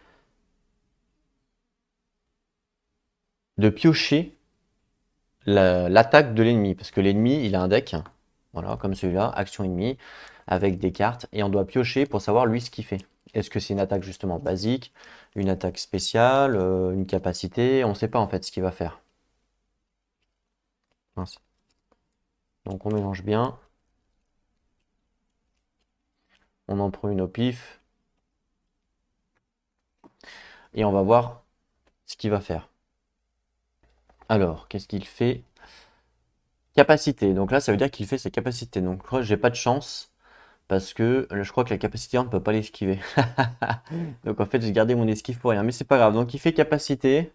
de piocher l'attaque de l'ennemi. Parce que l'ennemi, il a un deck, voilà, comme celui-là, action ennemie, avec des cartes, et on doit piocher pour savoir lui ce qu'il fait. Est-ce que c'est une attaque justement basique, une attaque spéciale, une capacité? On ne sait pas en fait ce qu'il va faire. Mince. Donc on mélange bien. On en prend une au pif. Et on va voir ce qu'il va faire. Alors, qu'est-ce qu'il fait? Capacité. Donc là, ça veut dire qu'il fait ses capacités. Donc, je crois que j'ai pas de chance. Parce que je crois que la capacité, on ne peut pas l'esquiver. Donc en fait, j'ai gardé mon esquive pour rien. Mais c'est pas grave. Donc il fait capacité.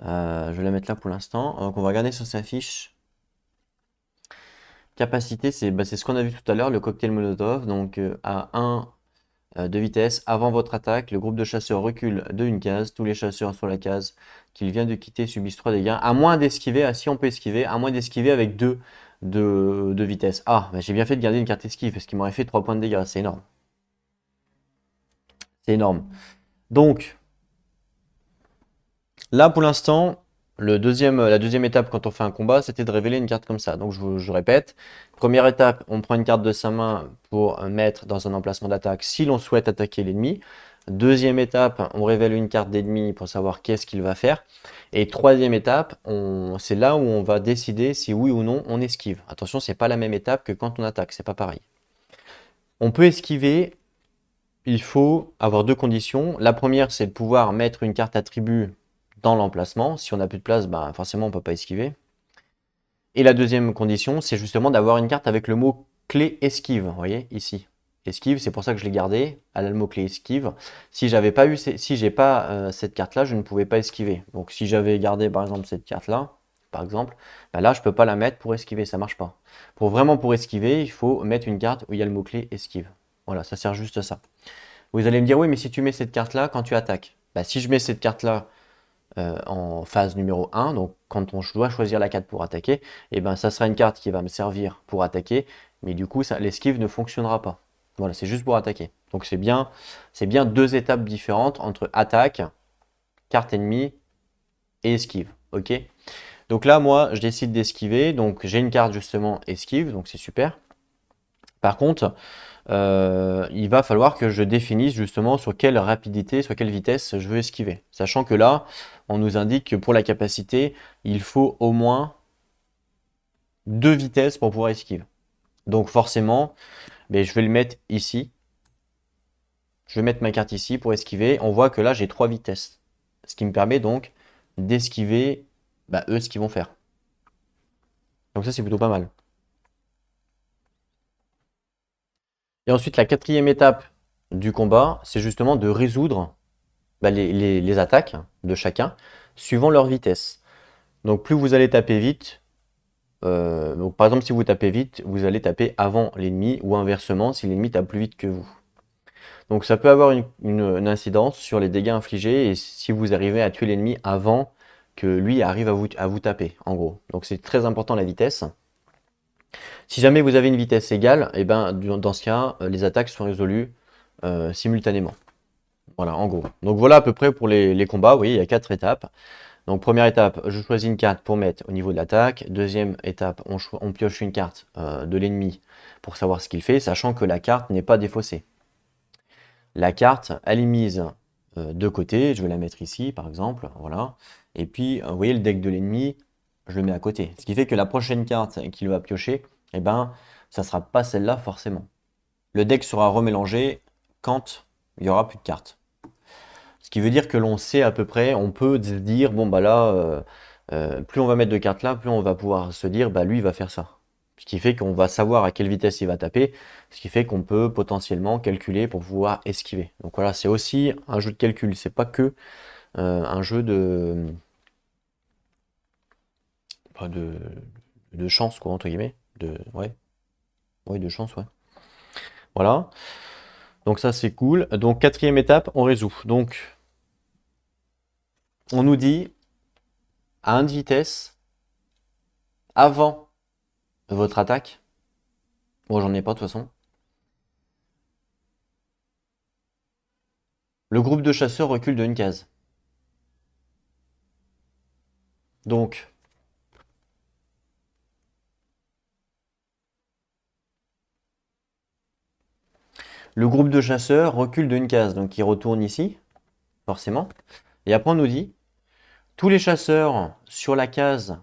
Je vais la mettre là pour l'instant. Donc on va regarder sur sa fiche. Capacité, c'est ce qu'on a vu tout à l'heure, le cocktail Molotov. Donc à 1 de vitesse, avant votre attaque, le groupe de chasseurs recule de une case. Tous les chasseurs sur la case qu'il vient de quitter subissent 3 dégâts. À moins d'esquiver, si on peut esquiver, à moins d'esquiver avec 2 de vitesse. Ah, bah, j'ai bien fait de garder une carte esquive parce qu'il m'aurait fait 3 points de dégâts. C'est énorme. C'est énorme. Donc, là, pour l'instant, la deuxième étape quand on fait un combat, c'était de révéler une carte comme ça. Donc, je répète. Première étape, on prend une carte de sa main pour mettre dans un emplacement d'attaque si l'on souhaite attaquer l'ennemi. Deuxième étape, on révèle une carte d'ennemi pour savoir qu'est-ce qu'il va faire. Et troisième étape, c'est là où on va décider si oui ou non on esquive. Attention, c'est pas la même étape que quand on attaque, c'est pas pareil. On peut esquiver, il faut avoir deux conditions. La première, c'est de pouvoir mettre une carte attribut dans l'emplacement. Si on n'a plus de place, bah, forcément, on ne peut pas esquiver. Et la deuxième condition, c'est justement d'avoir une carte avec le mot clé esquive. Vous voyez, ici. Esquive, c'est pour ça que je l'ai gardé. Elle a le mot clé esquive. Si j'ai pas cette carte-là, je ne pouvais pas esquiver. Donc si j'avais gardé par exemple cette carte-là, par exemple, bah là, je ne peux pas la mettre pour esquiver, ça ne marche pas. Pour esquiver, il faut mettre une carte où il y a le mot-clé esquive. Voilà, ça sert juste à ça. Vous allez me dire, oui, mais si tu mets cette carte-là quand tu attaques, bah, si je mets cette carte-là en phase numéro 1, donc quand on doit choisir la carte pour attaquer, et ben ça sera une carte qui va me servir pour attaquer, mais du coup, l'esquive ne fonctionnera pas. Voilà, c'est juste pour attaquer. Donc c'est bien deux étapes différentes entre attaque, carte ennemie et esquive. Ok. Donc là, moi, je décide d'esquiver. Donc j'ai une carte justement esquive, donc c'est super. Par contre, il va falloir que je définisse justement sur quelle rapidité, sur quelle vitesse je veux esquiver. Sachant que là, on nous indique que pour la capacité, il faut au moins 2 vitesses pour pouvoir esquiver. Donc forcément, ben, je vais le mettre ici. Je vais mettre ma carte ici pour esquiver. On voit que là, j'ai 3 vitesses. Ce qui me permet donc d'esquiver eux ce qu'ils vont faire. Donc ça, c'est plutôt pas mal. Et ensuite, la quatrième étape du combat, c'est justement de résoudre les attaques de chacun suivant leur vitesse. Donc plus vous allez taper vite, donc par exemple si vous tapez vite, vous allez taper avant l'ennemi ou inversement si l'ennemi tape plus vite que vous. Donc ça peut avoir une incidence sur les dégâts infligés et si vous arrivez à tuer l'ennemi avant que lui arrive à vous taper, en gros. Donc c'est très important la vitesse. Si jamais vous avez une vitesse égale, et ben, dans ce cas, les attaques sont résolues simultanément. Voilà, en gros. Donc voilà à peu près pour les combats, vous voyez, il y a 4 étapes. Donc première étape, je choisis une carte pour mettre au niveau de l'attaque. Deuxième étape, on pioche une carte de l'ennemi pour savoir ce qu'il fait, sachant que la carte n'est pas défaussée. La carte, elle est mise de côté, je vais la mettre ici par exemple, voilà. Et puis, vous voyez le deck de l'ennemi, je le mets à côté. Ce qui fait que la prochaine carte qu'il va piocher, eh ben, ça ne sera pas celle-là forcément. Le deck sera remélangé quand il n'y aura plus de cartes. Ce qui veut dire que l'on sait à peu près, on peut se dire, bon bah là, plus on va mettre de cartes là, plus on va pouvoir se dire, bah lui il va faire ça. Ce qui fait qu'on va savoir à quelle vitesse il va taper, ce qui fait qu'on peut potentiellement calculer pour pouvoir esquiver. Donc voilà, c'est aussi un jeu de calcul, c'est pas que un jeu bah, de chance, quoi, entre guillemets. Ouais, de chance, ouais. Voilà. Donc ça c'est cool. Donc quatrième étape, on résout. Donc on nous dit à 1 de vitesse, avant votre attaque, bon j'en ai pas de toute façon, le groupe de chasseurs recule de une case. Donc, le groupe de chasseurs recule de une case, donc il retourne ici, forcément. Et après on nous dit, tous les chasseurs sur la case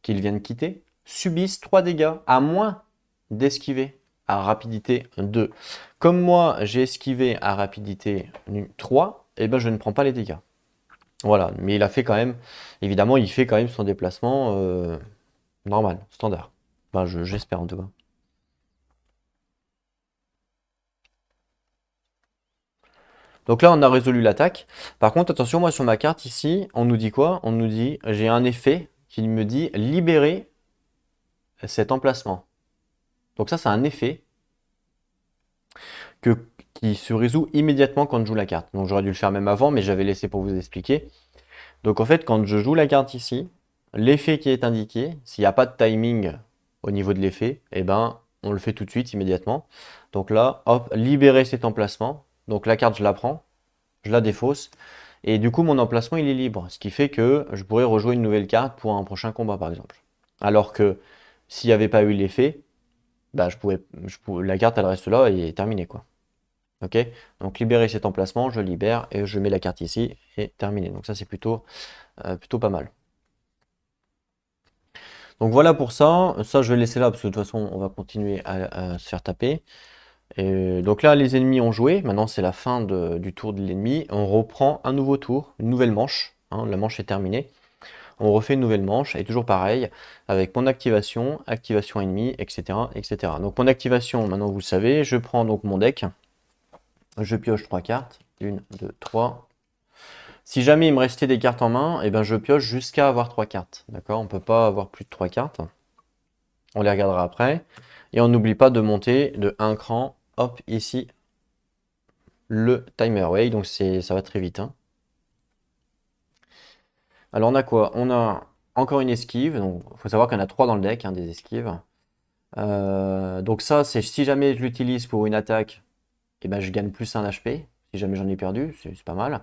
qu'ils viennent quitter subissent 3 dégâts, à moins d'esquiver à rapidité 2. Comme moi j'ai esquivé à rapidité 3, et ben je ne prends pas les dégâts. Voilà, mais il a fait quand même, évidemment, il fait quand même son déplacement normal, standard. Enfin, j'espère en tout cas. Donc là, on a résolu l'attaque. Par contre, attention, moi sur ma carte ici, on nous dit quoi? On nous dit, j'ai un effet qui me dit libérer cet emplacement. Donc ça, c'est un effet qui se résout immédiatement quand je joue la carte. Donc j'aurais dû le faire même avant, mais j'avais laissé pour vous expliquer. Donc en fait, quand je joue la carte ici, l'effet qui est indiqué, s'il n'y a pas de timing au niveau de l'effet, eh ben, on le fait tout de suite, immédiatement. Donc là, hop, libérer cet emplacement. Donc la carte, je la prends, je la défausse. Et du coup, mon emplacement, il est libre. Ce qui fait que je pourrais rejouer une nouvelle carte pour un prochain combat, par exemple. Alors que s'il n'y avait pas eu l'effet, bah, la carte, elle reste là et est terminée, quoi. Ok? Donc libérer cet emplacement, je libère et je mets la carte ici et terminé. Donc ça, c'est plutôt pas mal. Donc voilà pour ça. Ça, je vais laisser là parce que de toute façon, on va continuer à se faire taper. Et donc là, les ennemis ont joué. Maintenant, c'est la fin du tour de l'ennemi. On reprend un nouveau tour, une nouvelle manche. Hein, la manche est terminée. On refait une nouvelle manche et toujours pareil avec mon activation, activation ennemie, etc., etc. Donc mon activation, maintenant vous le savez, je prends donc mon deck. Je pioche 3 cartes. 1, 2, 3. Si jamais il me restait des cartes en main, eh ben je pioche jusqu'à avoir 3 cartes. D'accord? On peut pas avoir plus de 3 cartes. On les regardera après. Et on n'oublie pas de monter de un cran, hop, ici, le timer way. Donc ça va très vite, hein. Alors on a quoi? On a encore une esquive. Donc il faut savoir qu'il y en a 3 dans le deck, hein, des esquives. Donc ça, c'est si jamais je l'utilise pour une attaque, eh ben je gagne plus 1 HP. Si jamais j'en ai perdu, c'est pas mal.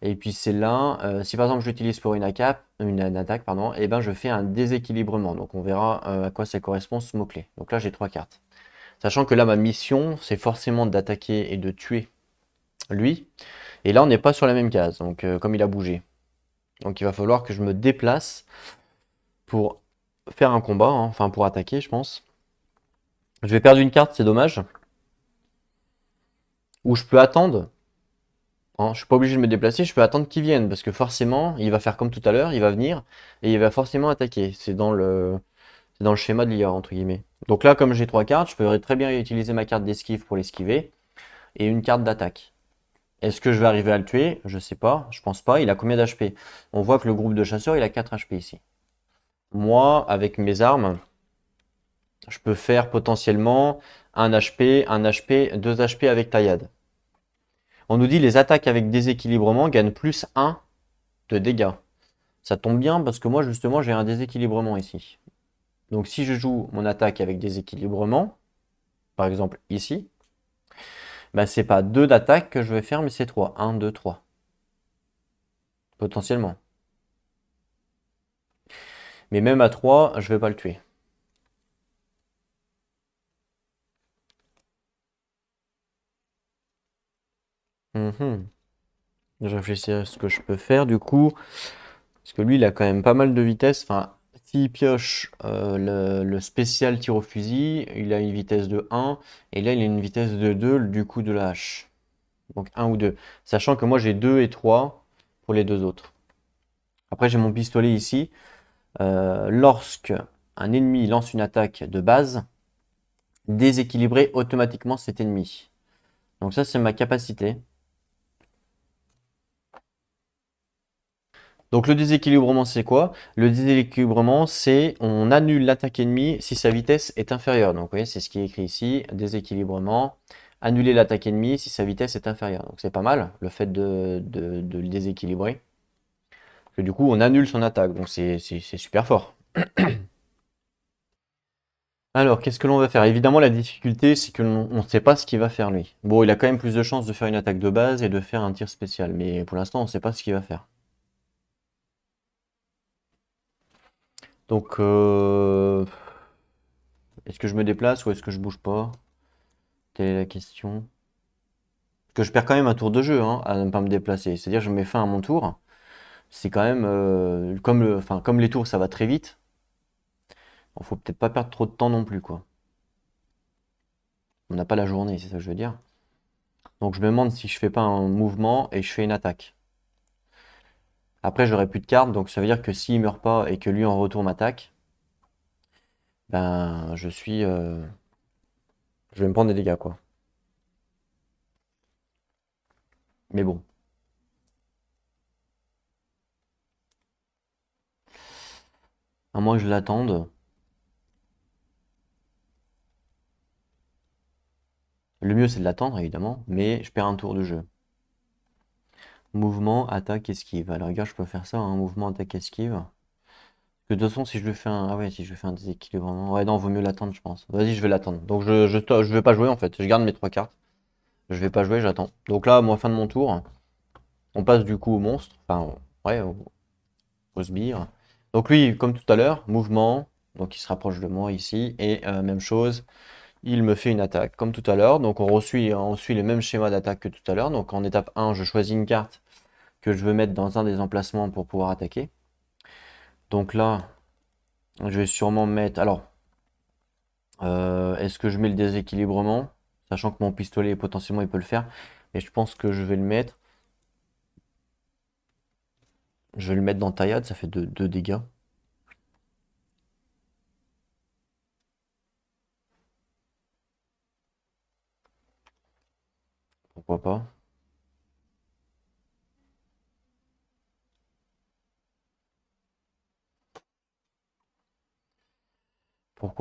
Et puis c'est là, si par exemple je l'utilise pour une attaque, pardon, et ben je fais un déséquilibrement. Donc on verra à quoi ça correspond ce mot-clé. Donc là j'ai 3 cartes. Sachant que là ma mission c'est forcément d'attaquer et de tuer lui. Et là on n'est pas sur la même case, donc comme il a bougé. Donc il va falloir que je me déplace pour faire un combat, hein, enfin pour attaquer je pense. Je vais perdre une carte, c'est dommage. Ou je peux attendre. Hein, je suis pas obligé de me déplacer, je peux attendre qu'il vienne, parce que forcément, il va faire comme tout à l'heure, il va venir, et il va forcément attaquer. C'est dans le schéma de l'IA, entre guillemets. Donc là, comme j'ai 3 cartes, je peux très bien utiliser ma carte d'esquive pour l'esquiver, et une carte d'attaque. Est-ce que je vais arriver à le tuer? Je sais pas, je pense pas. Il a combien d'HP? On voit que le groupe de chasseurs, il a 4 HP ici. Moi, avec mes armes, je peux faire potentiellement un HP, 2 HP avec taillade. On nous dit les attaques avec déséquilibrement gagnent plus 1 de dégâts. Ça tombe bien parce que moi justement j'ai un déséquilibrement ici. Donc si je joue mon attaque avec déséquilibrement, par exemple ici, bah c'est pas 2 d'attaque que je vais faire mais c'est 3. 1, 2, 3. Potentiellement. Mais même à 3, je vais pas le tuer. Mhm. Je réfléchis à ce que je peux faire du coup. Parce que lui il a quand même pas mal de vitesse. Enfin, s'il pioche le spécial tir au fusil, il a une vitesse de 1. Et là il a une vitesse de 2 du coup de la hache. Donc un ou 2. Sachant que moi j'ai 2 et 3 pour les deux autres. Après j'ai mon pistolet ici. Lorsque un ennemi lance une attaque de base, déséquilibrer automatiquement cet ennemi. Donc ça c'est ma capacité. Donc le déséquilibrement c'est quoi? Le déséquilibrement c'est on annule l'attaque ennemie si sa vitesse est inférieure. Donc vous voyez c'est ce qui est écrit ici, déséquilibrement, annuler l'attaque ennemie si sa vitesse est inférieure. Donc c'est pas mal le fait de le déséquilibrer. Parce que du coup on annule son attaque, donc c'est super fort. Alors, qu'est-ce que l'on va faire? Évidemment, la difficulté, c'est que l'on ne sait pas ce qu'il va faire lui. Bon, il a quand même plus de chances de faire une attaque de base et de faire un tir spécial, mais pour l'instant, on ne sait pas ce qu'il va faire. Donc, est-ce que je me déplace ou est-ce que je bouge pas? Telle est la question. Parce que je perds quand même un tour de jeu, hein, à ne pas me déplacer. C'est-à-dire, je mets fin à mon tour. C'est quand même enfin, comme les tours, ça va très vite. Il faut peut-être pas perdre trop de temps non plus, quoi. On n'a pas la journée, c'est ça que je veux dire. Donc, je me demande si je fais pas un mouvement et je fais une attaque. Après, j'aurai plus de cartes, donc ça veut dire que s'il meurt pas et que lui en retour m'attaque, ben je vais me prendre des dégâts quoi. Mais bon, à moins que je l'attende. Le mieux c'est de l'attendre évidemment, mais je perds un tour de jeu. Mouvement, attaque, esquive. Alors regarde, je peux faire ça, hein, mouvement, attaque, esquive. Parce que de toute façon, si je le fais un. Ah ouais, si je fais un déséquilibrement. Ouais, non, vaut mieux l'attendre, je pense. Vas-y, je vais l'attendre. Donc je vais pas jouer en fait. Je garde mes 3 cartes. Je vais pas jouer, j'attends. Donc là, moi, fin de mon tour. On passe du coup au monstre. Enfin, ouais, au sbire. Donc lui, comme tout à l'heure, mouvement, donc il se rapproche de moi ici, et même chose, il me fait une attaque, comme tout à l'heure. Donc on suit le même schéma d'attaque que tout à l'heure. Donc en étape 1, je choisis une carte que je veux mettre dans un des emplacements pour pouvoir attaquer. Donc là, je vais sûrement mettre... Alors, est-ce que je mets le déséquilibrement? Sachant que mon pistolet, potentiellement, il peut le faire. Mais je pense que je vais le mettre. Je vais le mettre dans taillade, ça fait 2 dégâts. Pourquoi pas?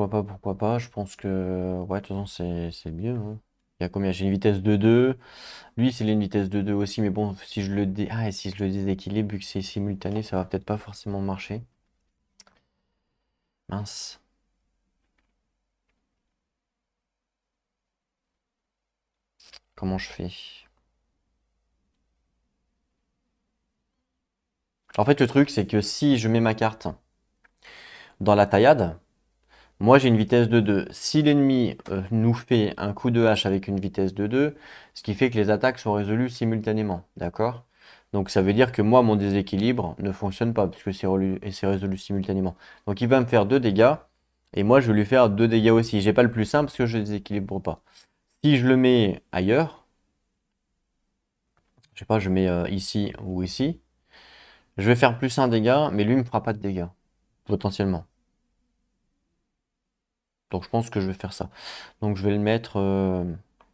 pourquoi pas. Je pense que, ouais, de toute façon, c'est mieux, hein. Il y a combien? J'ai une vitesse de 2. Lui, c'est une vitesse de 2 aussi, mais bon, si je le ah, et si je le déséquilibre, vu que c'est simultané, ça va peut-être pas forcément marcher. Mince. Comment je fais? En fait, le truc, c'est que si je mets ma carte dans la taillade, moi j'ai une vitesse de 2. Si l'ennemi nous fait un coup de hache avec une vitesse de 2, ce qui fait que les attaques sont résolues simultanément, d'accord? Donc ça veut dire que moi, mon déséquilibre ne fonctionne pas, puisque c'est résolu simultanément. Donc il va me faire 2 dégâts, et moi je vais lui faire 2 dégâts aussi. J'ai pas le plus simple parce que je déséquilibre pas. Si je le mets ailleurs, je sais pas, je mets ici ou ici, je vais faire plus un dégât, mais lui me fera pas de dégâts, potentiellement. Donc je pense que je vais faire ça. Donc je vais le mettre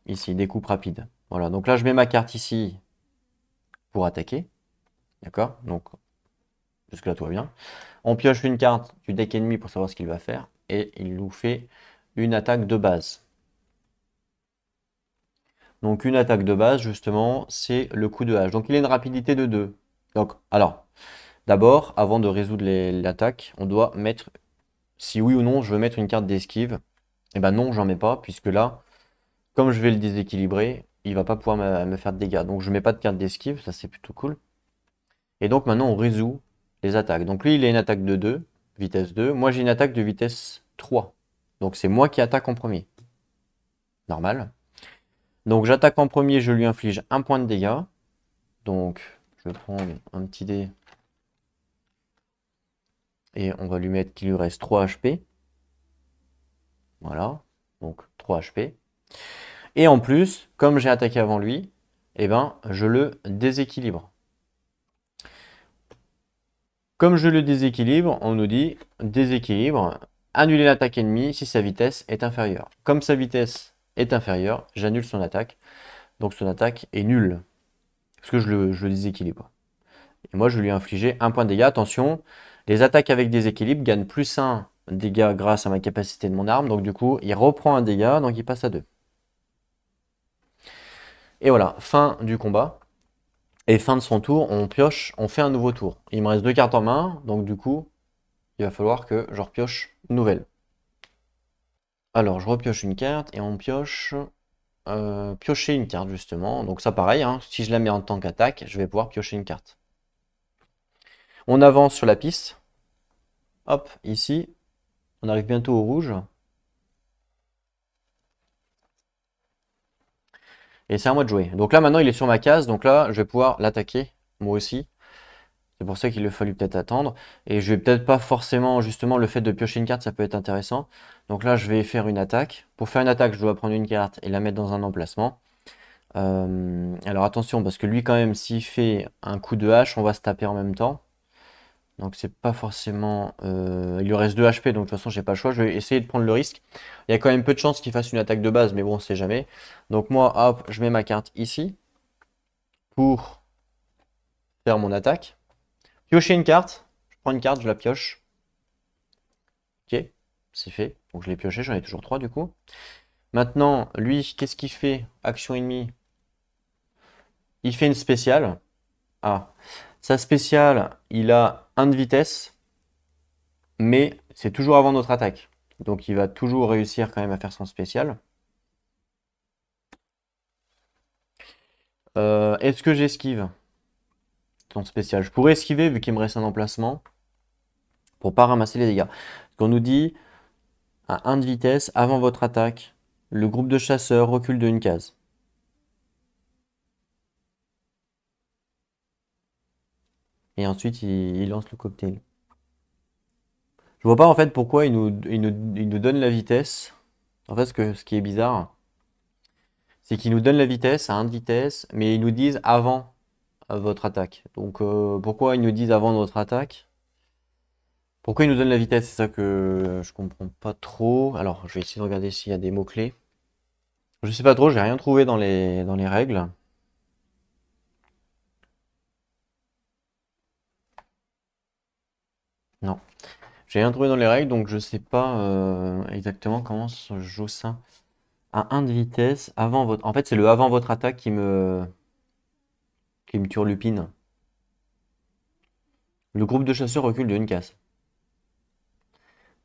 ici, découpe rapide. Voilà, donc là je mets ma carte ici pour attaquer. D'accord? Donc jusque là tout va bien. On pioche une carte du deck ennemi pour savoir ce qu'il va faire. Et il nous fait une attaque de base. Donc une attaque de base, justement, c'est le coup de hache. Donc il a une rapidité de 2. Donc, alors, d'abord, avant de résoudre l'attaque, on doit mettre, si oui ou non je veux mettre une carte d'esquive. Eh ben non, j'en mets pas, puisque là, comme je vais le déséquilibrer, il va pas pouvoir me faire de dégâts. Donc je mets pas de carte d'esquive, ça c'est plutôt cool. Et donc maintenant on résout les attaques. Donc lui il a une attaque de 2, vitesse 2. Moi j'ai une attaque de vitesse 3. Donc c'est moi qui attaque en premier. Normal. Donc j'attaque en premier, je lui inflige un point de dégâts. Donc je vais prendre un petit dé. Et on va lui mettre qu'il lui reste 3 HP. Voilà. Donc 3 HP. Et en plus, comme j'ai attaqué avant lui, eh ben, je le déséquilibre. Comme je le déséquilibre, on nous dit déséquilibre, annuler l'attaque ennemie si sa vitesse est inférieure. Comme sa vitesse est inférieure, j'annule son attaque. Donc son attaque est nulle. Parce que je le déséquilibre. Et moi, je lui ai infligé un point de dégâts. Attention, les attaques avec déséquilibre gagnent plus 1 dégât grâce à ma capacité de mon arme. Donc du coup, il reprend un dégât, donc il passe à 2. Et voilà, fin du combat. Et fin de son tour, on pioche, on fait un nouveau tour. Il me reste 2 cartes en main, donc du coup, il va falloir que je repioche une nouvelle. Alors, je repioche une carte et on pioche piocher une carte justement. Donc ça pareil, hein, si je la mets en tant qu'attaque, je vais pouvoir piocher une carte. On avance sur la piste. Hop, ici, on arrive bientôt au rouge. Et c'est à moi de jouer. Donc là maintenant il est sur ma case, donc là je vais pouvoir l'attaquer, moi aussi. C'est pour ça qu'il a fallu peut-être attendre. Et je vais peut-être pas forcément, justement, le fait de piocher une carte, ça peut être intéressant. Donc là, je vais faire une attaque. Pour faire une attaque, je dois prendre une carte et la mettre dans un emplacement. Alors attention, parce que lui, quand même, s'il fait un coup de hache, on va se taper en même temps. Donc c'est pas forcément... il lui reste 2 HP, donc de toute façon, j'ai pas le choix. Je vais essayer de prendre le risque. Il y a quand même peu de chances qu'il fasse une attaque de base, mais bon, on sait jamais. Donc moi, hop, je mets ma carte ici pour faire mon attaque. Piocher une carte. Je prends une carte, je la pioche. Ok, c'est fait. Donc je l'ai pioché, j'en ai toujours 3 du coup. Maintenant, lui, qu'est-ce qu'il fait? Action ennemie. Il fait une spéciale. Ah, sa spéciale, il a 1 de vitesse, mais c'est toujours avant notre attaque. Donc il va toujours réussir quand même à faire son spécial. Est-ce que j'esquive son spécial? Je pourrais esquiver vu qu'il me reste un emplacement pour pas ramasser les dégâts. Parce qu'on nous dit à 1 de vitesse avant votre attaque, le groupe de chasseurs recule de une case. Et ensuite il lance le cocktail. Je vois pas en fait pourquoi il nous donne la vitesse. En fait, ce qui est bizarre, c'est qu'ils nous donnent la vitesse à 1 de vitesse, mais ils nous disent avant votre attaque. Donc pourquoi ils nous disent avant notre attaque? Pourquoi ils nous donnent la vitesse? C'est ça que je comprends pas trop. Alors, je vais essayer de regarder s'il y a des mots-clés. Je sais pas trop, j'ai rien trouvé dans les règles. Non. J'ai rien trouvé dans les règles, donc je sais pas exactement comment se joue ça. À 1 de vitesse, avant votre... En fait, c'est le avant votre attaque qui me turlupine. Le groupe de chasseurs recule de une case.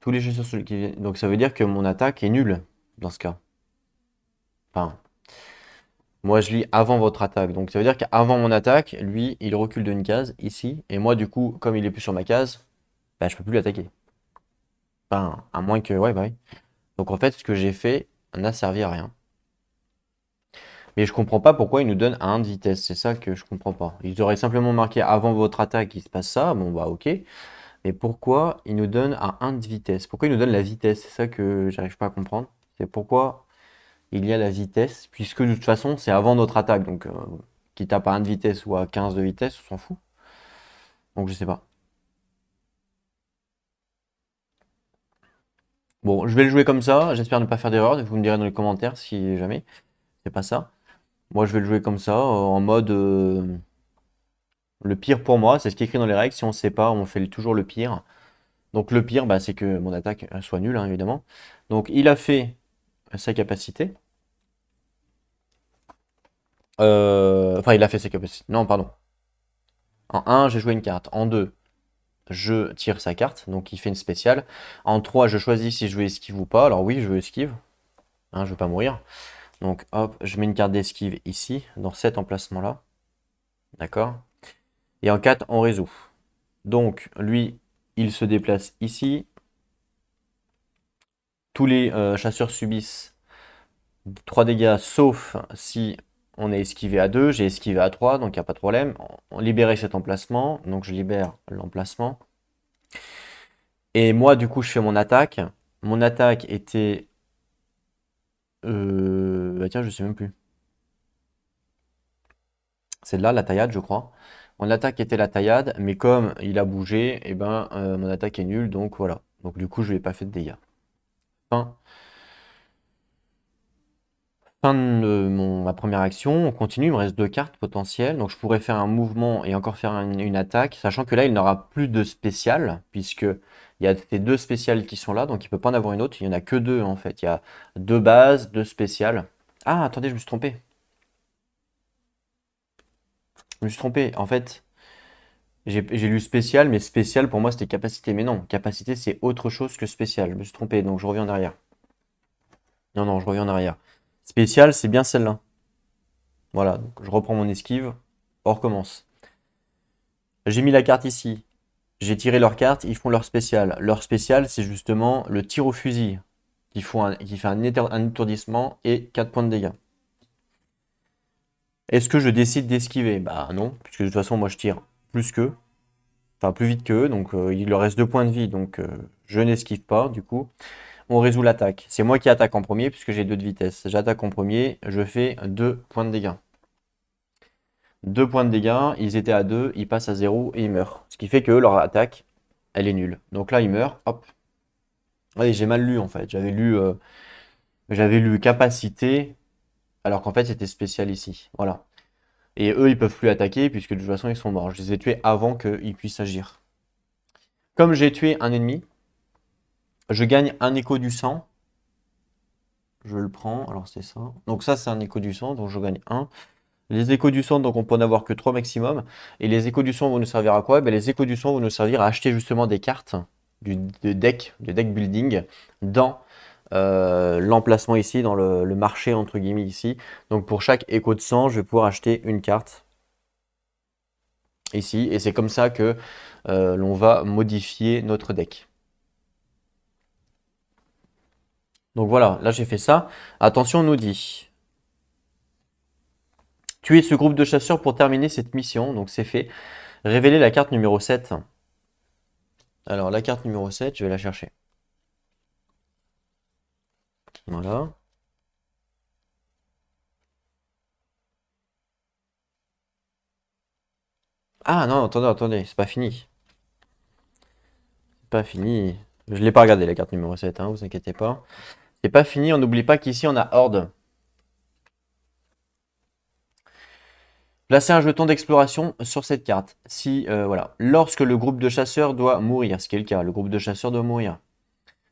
Tous les chasseurs qui viennent... Donc ça veut dire que mon attaque est nulle dans ce cas. Enfin, moi je lis avant votre attaque. Donc ça veut dire qu'avant mon attaque, lui, il recule de une case ici. Et moi, du coup, comme il est plus sur ma case, bah, je peux plus l'attaquer. Enfin, à moins que... Ouais, bah oui. Donc en fait, ce que j'ai fait n'a servi à rien. Mais je comprends pas pourquoi ils nous donnent à 1 de vitesse. C'est ça que je comprends pas. Ils auraient simplement marqué avant votre attaque, il se passe ça. Bon, bah ok. Mais pourquoi ils nous donnent à 1 de vitesse? Pourquoi ils nous donnent la vitesse? C'est ça que j'arrive pas à comprendre. C'est pourquoi il y a la vitesse, puisque de toute façon, c'est avant notre attaque. Donc, qu'il tape à 1 de vitesse ou à 15 de vitesse, on s'en fout. Donc, je sais pas. Bon, je vais le jouer comme ça. J'espère ne pas faire d'erreur. Vous me direz dans les commentaires si jamais c'est pas ça. Moi, je vais le jouer comme ça, en mode le pire pour moi. C'est ce qui est écrit dans les règles. Si on ne sait pas, on fait toujours le pire. Donc, le pire, bah, c'est que mon attaque soit nulle, hein, évidemment. Donc, il a fait sa capacité. Enfin, il a fait ses capacités. Non, pardon. En un, j'ai joué une carte. En 2, je tire sa carte, donc il fait une spéciale. En 3, je choisis si je veux esquive ou pas. Alors oui, je veux esquive, hein, je veux pas mourir. Donc hop, je mets une carte d'esquive ici, dans cet emplacement-là. D'accord? Et en 4, on résout. Donc lui, il se déplace ici. Tous les chasseurs subissent 3 dégâts, sauf si on est esquivé à 2. J'ai esquivé à 3, donc il n'y a pas de problème. On libérait cet emplacement, donc je libère l'emplacement. Et moi, du coup, je fais mon attaque. Mon attaque était... Bah tiens, je sais même plus. C'est là la taillade, je crois. Mon attaque était la taillade, mais comme il a bougé, et ben, mon attaque est nulle, donc voilà. Donc du coup, je lui ai pas fait de dégâts. Fin, fin de ma première action. On continue, il me reste 2 cartes potentielles. Donc je pourrais faire un mouvement et encore faire une attaque, sachant que là, il n'aura plus de spécial, puisque il y a ces 2 spéciales qui sont là, donc il peut pas en avoir une autre. Il y en a que 2 en fait. Il y a 2 bases, 2 spéciales. Ah, attendez, je me suis trompé. Je me suis trompé. En fait, j'ai lu spécial, mais spécial pour moi c'était capacité. Mais non, capacité c'est autre chose que spécial. Je me suis trompé, donc je reviens en arrière. Non, non, je reviens en arrière. Spécial, c'est bien celle-là. Voilà, donc je reprends mon esquive. On recommence. J'ai mis la carte ici. J'ai tiré leur carte, ils font leur spécial. Leur spécial, c'est justement le tir au fusil. Qui fait un étourdissement et 4 points de dégâts. Est-ce que je décide d'esquiver? Bah non, puisque de toute façon, moi je tire plus qu'eux. Enfin, plus vite qu'eux, donc il leur reste 2 points de vie, donc je n'esquive pas, du coup. On résout l'attaque. C'est moi qui attaque en premier, puisque j'ai 2 de vitesse. J'attaque en premier, je fais 2 points de dégâts. 2 points de dégâts, ils étaient à 2, ils passent à 0 et ils meurent. Ce qui fait que leur attaque, elle est nulle. Donc là, ils meurent, hop. Oui, j'ai mal lu en fait. J'avais lu capacité, alors qu'en fait c'était spécial ici. Voilà. Et eux, ils peuvent plus attaquer, puisque de toute façon, ils sont morts. Je les ai tués avant qu'ils puissent agir. Comme j'ai tué un ennemi, je gagne un écho du sang. Je le prends, alors c'est ça. Donc ça, c'est un écho du sang, donc je gagne un. Les échos du sang, donc on peut en avoir que 3 maximum. Et les échos du sang vont nous servir à quoi? Ben, les échos du sang vont nous servir à acheter justement des cartes de deck building dans l'emplacement ici, dans le marché entre guillemets ici. Donc pour chaque écho de sang, je vais pouvoir acheter une carte ici. Et c'est comme ça que l'on va modifier notre deck. Donc voilà, là j'ai fait ça. Attention, on nous dit tuer ce groupe de chasseurs pour terminer cette mission. Donc c'est fait. Révéler la carte numéro 7. Alors la carte numéro 7, je vais la chercher. Voilà. Ah non, attendez, attendez, c'est pas fini. C'est pas fini. Je l'ai pas regardé la carte numéro 7, hein, vous inquiétez pas. C'est pas fini, on n'oublie pas qu'ici on a Horde. Placez un jeton d'exploration sur cette carte. Si, voilà. Lorsque le groupe de chasseurs doit mourir, ce qui est le cas, le groupe de chasseurs doit mourir.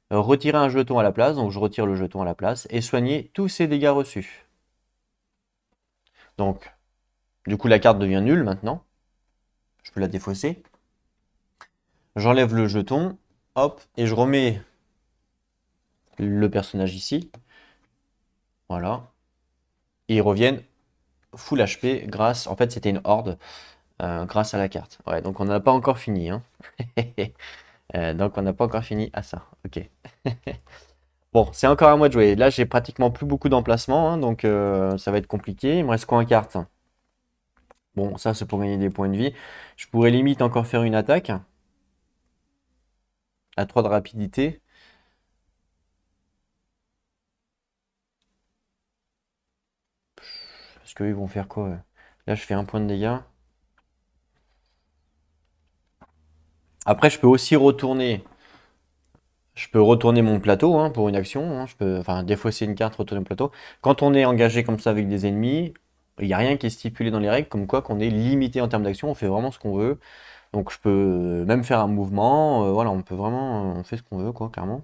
Retirez un jeton à la place, donc je retire le jeton à la place, et soignez tous ces dégâts reçus. Donc, du coup, la carte devient nulle maintenant. Je peux la défausser. J'enlève le jeton, hop, et je remets le personnage ici. Voilà. Et ils reviennent full HP grâce, en fait c'était une horde, grâce à la carte. Ouais, donc on n'a pas encore fini, hein. Donc on n'a pas encore fini à ça, ok. Bon, c'est encore à moi de jouer. Là, j'ai pratiquement plus beaucoup d'emplacements, hein, donc ça va être compliqué. Il me reste quoi en carte? Bon, ça c'est pour gagner des points de vie. Je pourrais limite encore faire une attaque à 3 de rapidité. Parce qu'eux, ils vont faire quoi? Là, je fais un point de dégâts. Après, je peux aussi retourner. Je peux retourner mon plateau, hein, pour une action, hein. Je peux, enfin, défausser une carte, retourner mon plateau. Quand on est engagé comme ça avec des ennemis, il n'y a rien qui est stipulé dans les règles, comme quoi qu'on est limité en termes d'action, on fait vraiment ce qu'on veut. Donc je peux même faire un mouvement, voilà, on peut vraiment, on fait ce qu'on veut, quoi, clairement.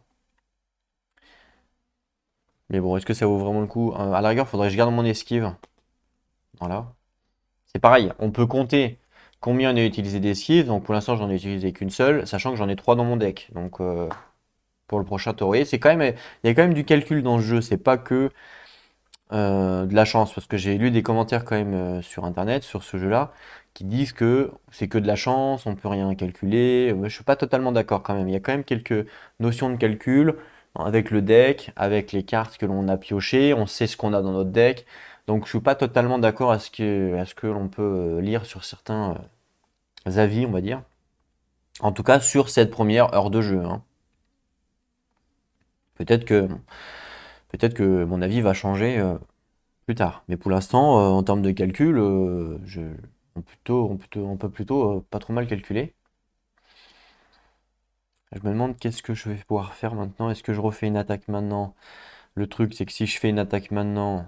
Mais bon, est-ce que ça vaut vraiment le coup? À la rigueur, faudrait que je garde mon esquive. Voilà. C'est pareil, on peut compter combien on a utilisé d'esquive. Donc pour l'instant, j'en ai utilisé qu'une seule, sachant que j'en ai 3 dans mon deck. Donc pour le prochain tour, c'est quand même, il y a quand même du calcul dans ce jeu. C'est pas que de la chance, parce que j'ai lu des commentaires quand même sur internet sur ce jeu-là qui disent que c'est que de la chance, on peut rien calculer. Je suis pas totalement d'accord quand même. Il y a quand même quelques notions de calcul avec le deck, avec les cartes que l'on a piochées, on sait ce qu'on a dans notre deck. Donc je suis pas totalement d'accord à ce que l'on peut lire sur certains avis, on va dire. En tout cas sur cette première heure de jeu, hein. Peut-être que peut-être que mon avis va changer plus tard. Mais pour l'instant, en termes de calcul, on peut plutôt pas trop mal calculer. Je me demande qu'est-ce que je vais pouvoir faire maintenant. Est-ce que je refais une attaque maintenant? Le truc, c'est que si je fais une attaque maintenant,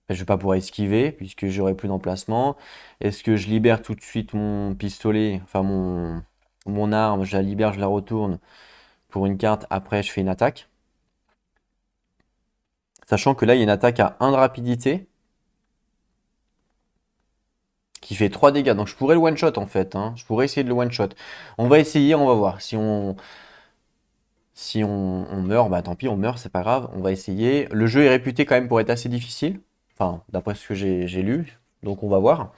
ben, je vais pas pouvoir esquiver puisque j'aurai plus d'emplacement. Est-ce que je libère tout de suite mon pistolet, enfin mon arme, je la libère, je la retourne pour une carte. Après, je fais une attaque. Sachant que là, il y a une attaque à 1 de rapidité qui fait 3 dégâts. Donc je pourrais le one-shot en fait, hein. Je pourrais essayer de le one-shot. On va essayer, on va voir. Si on meurt, bah tant pis, on meurt, c'est pas grave. On va essayer. Le jeu est réputé quand même pour être assez difficile. Enfin, d'après ce que j'ai lu. Donc on va voir.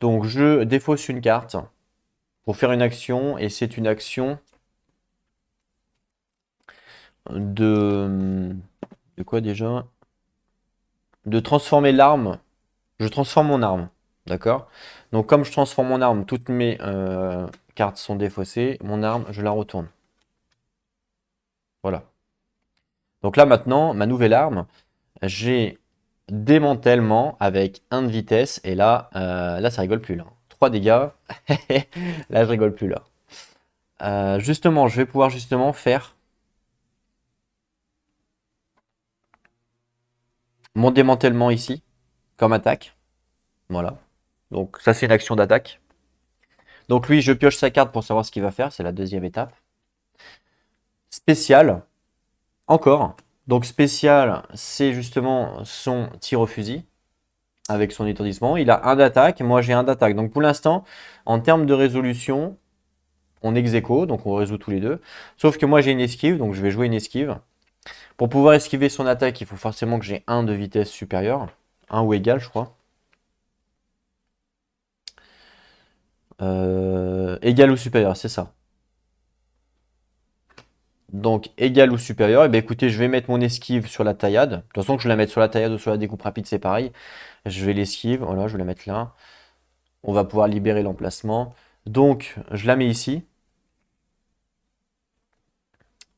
Donc je défausse une carte pour faire une action. Et c'est une action de... De quoi déjà? De transformer l'arme. Je transforme mon arme. D'accord? Donc comme je transforme mon arme, toutes mes cartes sont défaussées. Mon arme, je la retourne. Voilà. Donc là maintenant, ma nouvelle arme, j'ai démantèlement avec 1 de vitesse. Et là, là ça rigole plus là. 3 dégâts. Là je rigole plus là. Justement, je vais pouvoir justement faire mon démantèlement ici, comme attaque. Voilà. Donc ça c'est une action d'attaque. Donc lui, je pioche sa carte pour savoir ce qu'il va faire. C'est la deuxième étape. Spécial, encore. Donc spécial, c'est justement son tir au fusil avec son étourdissement. Il a un d'attaque, moi j'ai un d'attaque. Donc pour l'instant, en termes de résolution, on ex aequo, donc on résout tous les deux. Sauf que moi j'ai une esquive, donc je vais jouer une esquive. Pour pouvoir esquiver son attaque, il faut forcément que j'ai 1 de vitesse supérieure. 1 ou égal, je crois. Égal ou supérieur, c'est ça. Donc égal ou supérieur, et bien écoutez, je vais mettre mon esquive sur la taillade. De toute façon, que je la mette sur la taillade ou sur la découpe rapide, c'est pareil. Je vais l'esquive, voilà, je vais la mettre là. On va pouvoir libérer l'emplacement. Donc, je la mets ici.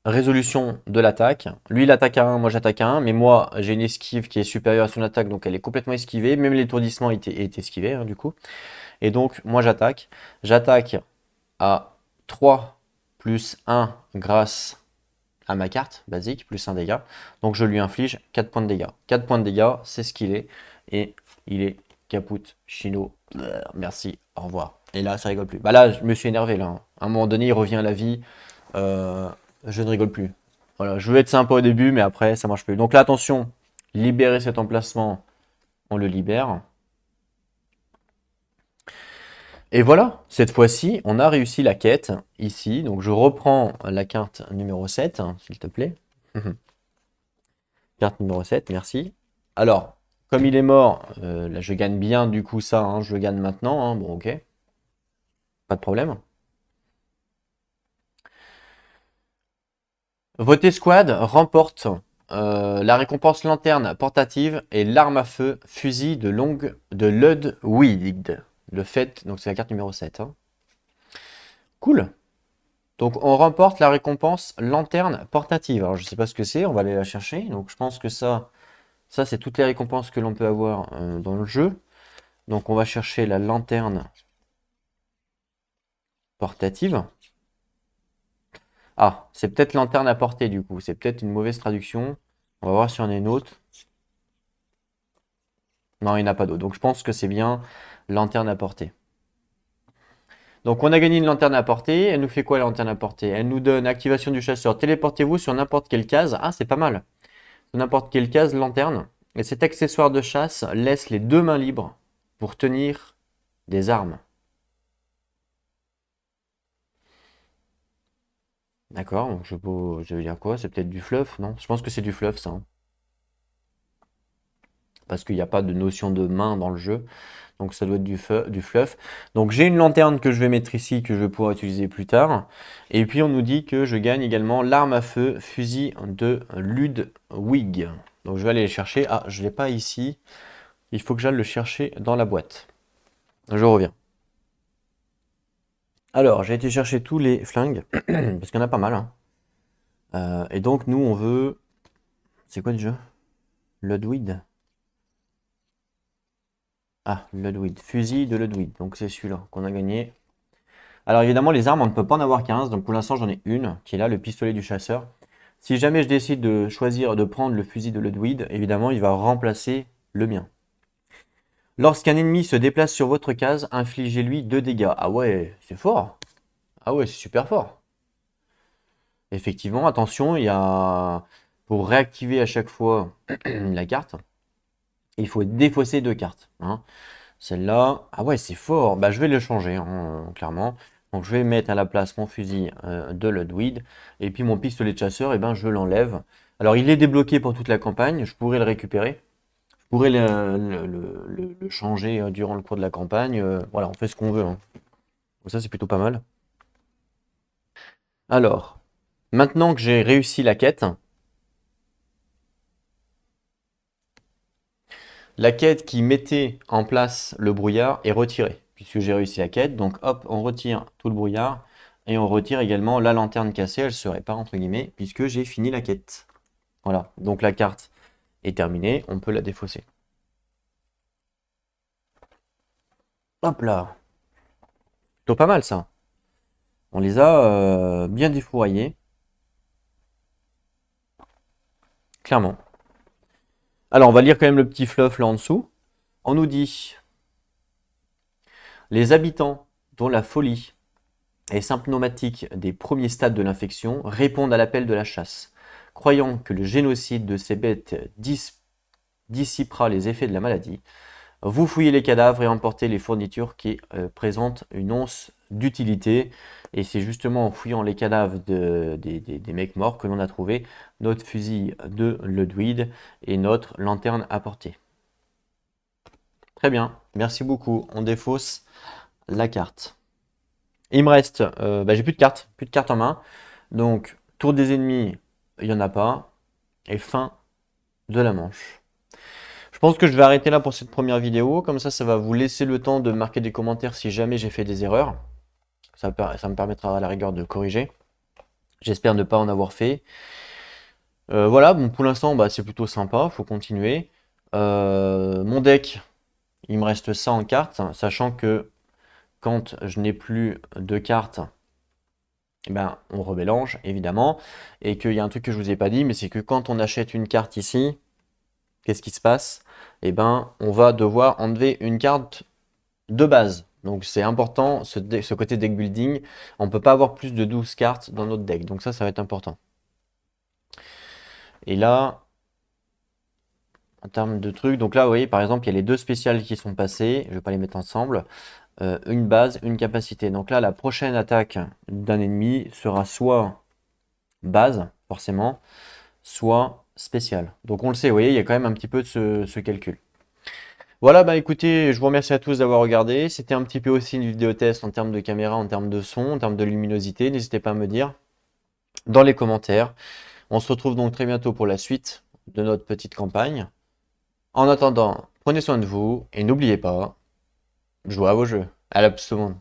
Résolution de l'attaque. Lui, il attaque à 1, moi j'attaque à 1. Mais moi, j'ai une esquive qui est supérieure à son attaque, donc elle est complètement esquivée. Même l'étourdissement est esquivé, hein, du coup. Et donc, moi j'attaque. J'attaque à 3 plus 1 grâce à ma carte basique, plus 1 dégât. Donc je lui inflige 4 points de dégâts. 4 points de dégâts, c'est ce qu'il est. Et il est caput, chino, merci, au revoir. Et là, ça rigole plus. Bah là, je me suis énervé là, hein. À un moment donné, il revient à la vie. Je ne rigole plus. Voilà, je veux être sympa au début, mais après, ça marche plus. Donc là, attention, libérer cet emplacement, on le libère. Et voilà, cette fois-ci, on a réussi la quête ici. Donc je reprends la carte numéro 7, hein, s'il te plaît. Carte numéro 7, merci. Alors, comme il est mort, là je gagne bien du coup ça, hein, je le gagne maintenant, hein, bon ok, pas de problème. Votre escouade remporte la récompense lanterne portative et l'arme à feu fusil de Ludwig. Le fait, donc c'est la carte numéro 7, hein. Cool. Donc on remporte la récompense lanterne portative. Alors je sais pas ce que c'est, on va aller la chercher. Donc je pense que ça c'est toutes les récompenses que l'on peut avoir dans le jeu. Donc on va chercher la lanterne portative. Ah, c'est peut-être lanterne à portée du coup. C'est peut-être une mauvaise traduction. On va voir si on a une autre. Non, il n'y en a pas d'autre. Donc je pense que c'est bien lanterne à portée. Donc on a gagné une lanterne à portée. Elle nous fait quoi la lanterne à portée? Elle nous donne activation du chasseur. Téléportez-vous sur n'importe quelle case. Ah, c'est pas mal. Sur n'importe quelle case lanterne. Et cet accessoire de chasse laisse les deux mains libres pour tenir des armes. D'accord, donc je veux dire quoi? C'est peut-être du fluff, non? Je pense que c'est du fluff ça, hein. Parce qu'il n'y a pas de notion de main dans le jeu. Donc ça doit être du fluff. Donc j'ai une lanterne que je vais mettre ici, que je pourrai utiliser plus tard. Et puis on nous dit que je gagne également l'arme à feu fusil de Ludwig. Donc je vais aller le chercher. Ah, je ne l'ai pas ici. Il faut que j'aille le chercher dans la boîte. Je reviens. Alors, j'ai été chercher tous les flingues, parce qu'il y en a pas mal, hein. Et donc nous on veut... C'est quoi déjà? Ludwig? Ah, Ludwig. Fusil de Ludwig. Donc c'est celui-là qu'on a gagné. Alors évidemment, les armes, on ne peut pas en avoir 15. Donc pour l'instant, j'en ai une, qui est là, le pistolet du chasseur. Si jamais je décide de choisir de prendre le fusil de Ludwig, évidemment, il va remplacer le mien. Lorsqu'un ennemi se déplace sur votre case, infligez-lui 2 dégâts. Ah ouais, c'est fort. Ah ouais, c'est super fort. Effectivement, attention, il y a... Pour réactiver à chaque fois la carte, il faut défausser 2 cartes, hein. Celle-là, ah ouais, c'est fort. Bah, je vais le changer, hein, clairement. Donc, je vais mettre à la place mon fusil de Ludwig. Et puis, mon pistolet de chasseur, eh ben, je l'enlève. Alors, il est débloqué pour toute la campagne. Je pourrais le récupérer. Je pourrais le changer durant le cours de la campagne. Voilà, on fait ce qu'on veut, hein. Donc, ça, c'est plutôt pas mal. Alors, maintenant que j'ai réussi la quête, la quête qui mettait en place le brouillard est retirée, puisque j'ai réussi la quête. Donc hop, on retire tout le brouillard et on retire également la lanterne cassée. Elle se répare entre guillemets, puisque j'ai fini la quête. Voilà, donc la carte est terminée, on peut la défausser. Hop là, plutôt pas mal ça. On les a bien défouraillés, clairement. Alors on va lire quand même le petit fluff là en dessous. On nous dit: les habitants dont la folie est symptomatique des premiers stades de l'infection répondent à l'appel de la chasse. Croyant que le génocide de ces bêtes dissipera les effets de la maladie, vous fouillez les cadavres et emportez les fournitures qui présentent une once d'utilité. Et c'est justement en fouillant les cadavres des mecs morts que l'on a trouvé notre fusil de Ludwig et notre lanterne à portée. Très bien, merci beaucoup. On défausse la carte. Il me reste, bah, j'ai plus de cartes en main. Donc, tour des ennemis, il n'y en a pas. Et fin de la manche. Je pense que je vais arrêter là pour cette première vidéo. Comme ça va vous laisser le temps de marquer des commentaires si jamais j'ai fait des erreurs. Ça me permettra à la rigueur de corriger. J'espère ne pas en avoir fait. Voilà, bon, pour l'instant, bah, c'est plutôt sympa. Faut continuer. Mon deck, il me reste ça en cartes, sachant que quand je n'ai plus de cartes, eh ben, on remélange évidemment. Et qu'il y a un truc que je vous ai pas dit, mais c'est que quand on achète une carte ici, qu'est-ce qui se passe? Eh ben, on va devoir enlever une carte de base. Donc c'est important, ce côté deck building. On ne peut pas avoir plus de 12 cartes dans notre deck. Donc ça va être important. Et là, en termes de trucs, donc là, vous voyez, par exemple, il y a les deux spéciales qui sont passées. Je ne vais pas les mettre ensemble. Une base, une capacité. Donc là, la prochaine attaque d'un ennemi sera soit base, forcément, soit spéciale. Donc on le sait, vous voyez, il y a quand même un petit peu de ce calcul. Voilà, bah écoutez, je vous remercie à tous d'avoir regardé. C'était un petit peu aussi une vidéo test en termes de caméra, en termes de son, en termes de luminosité. N'hésitez pas à me dire dans les commentaires. On se retrouve donc très bientôt pour la suite de notre petite campagne. En attendant, prenez soin de vous et n'oubliez pas, jouez à vos jeux. À la plus tout le monde.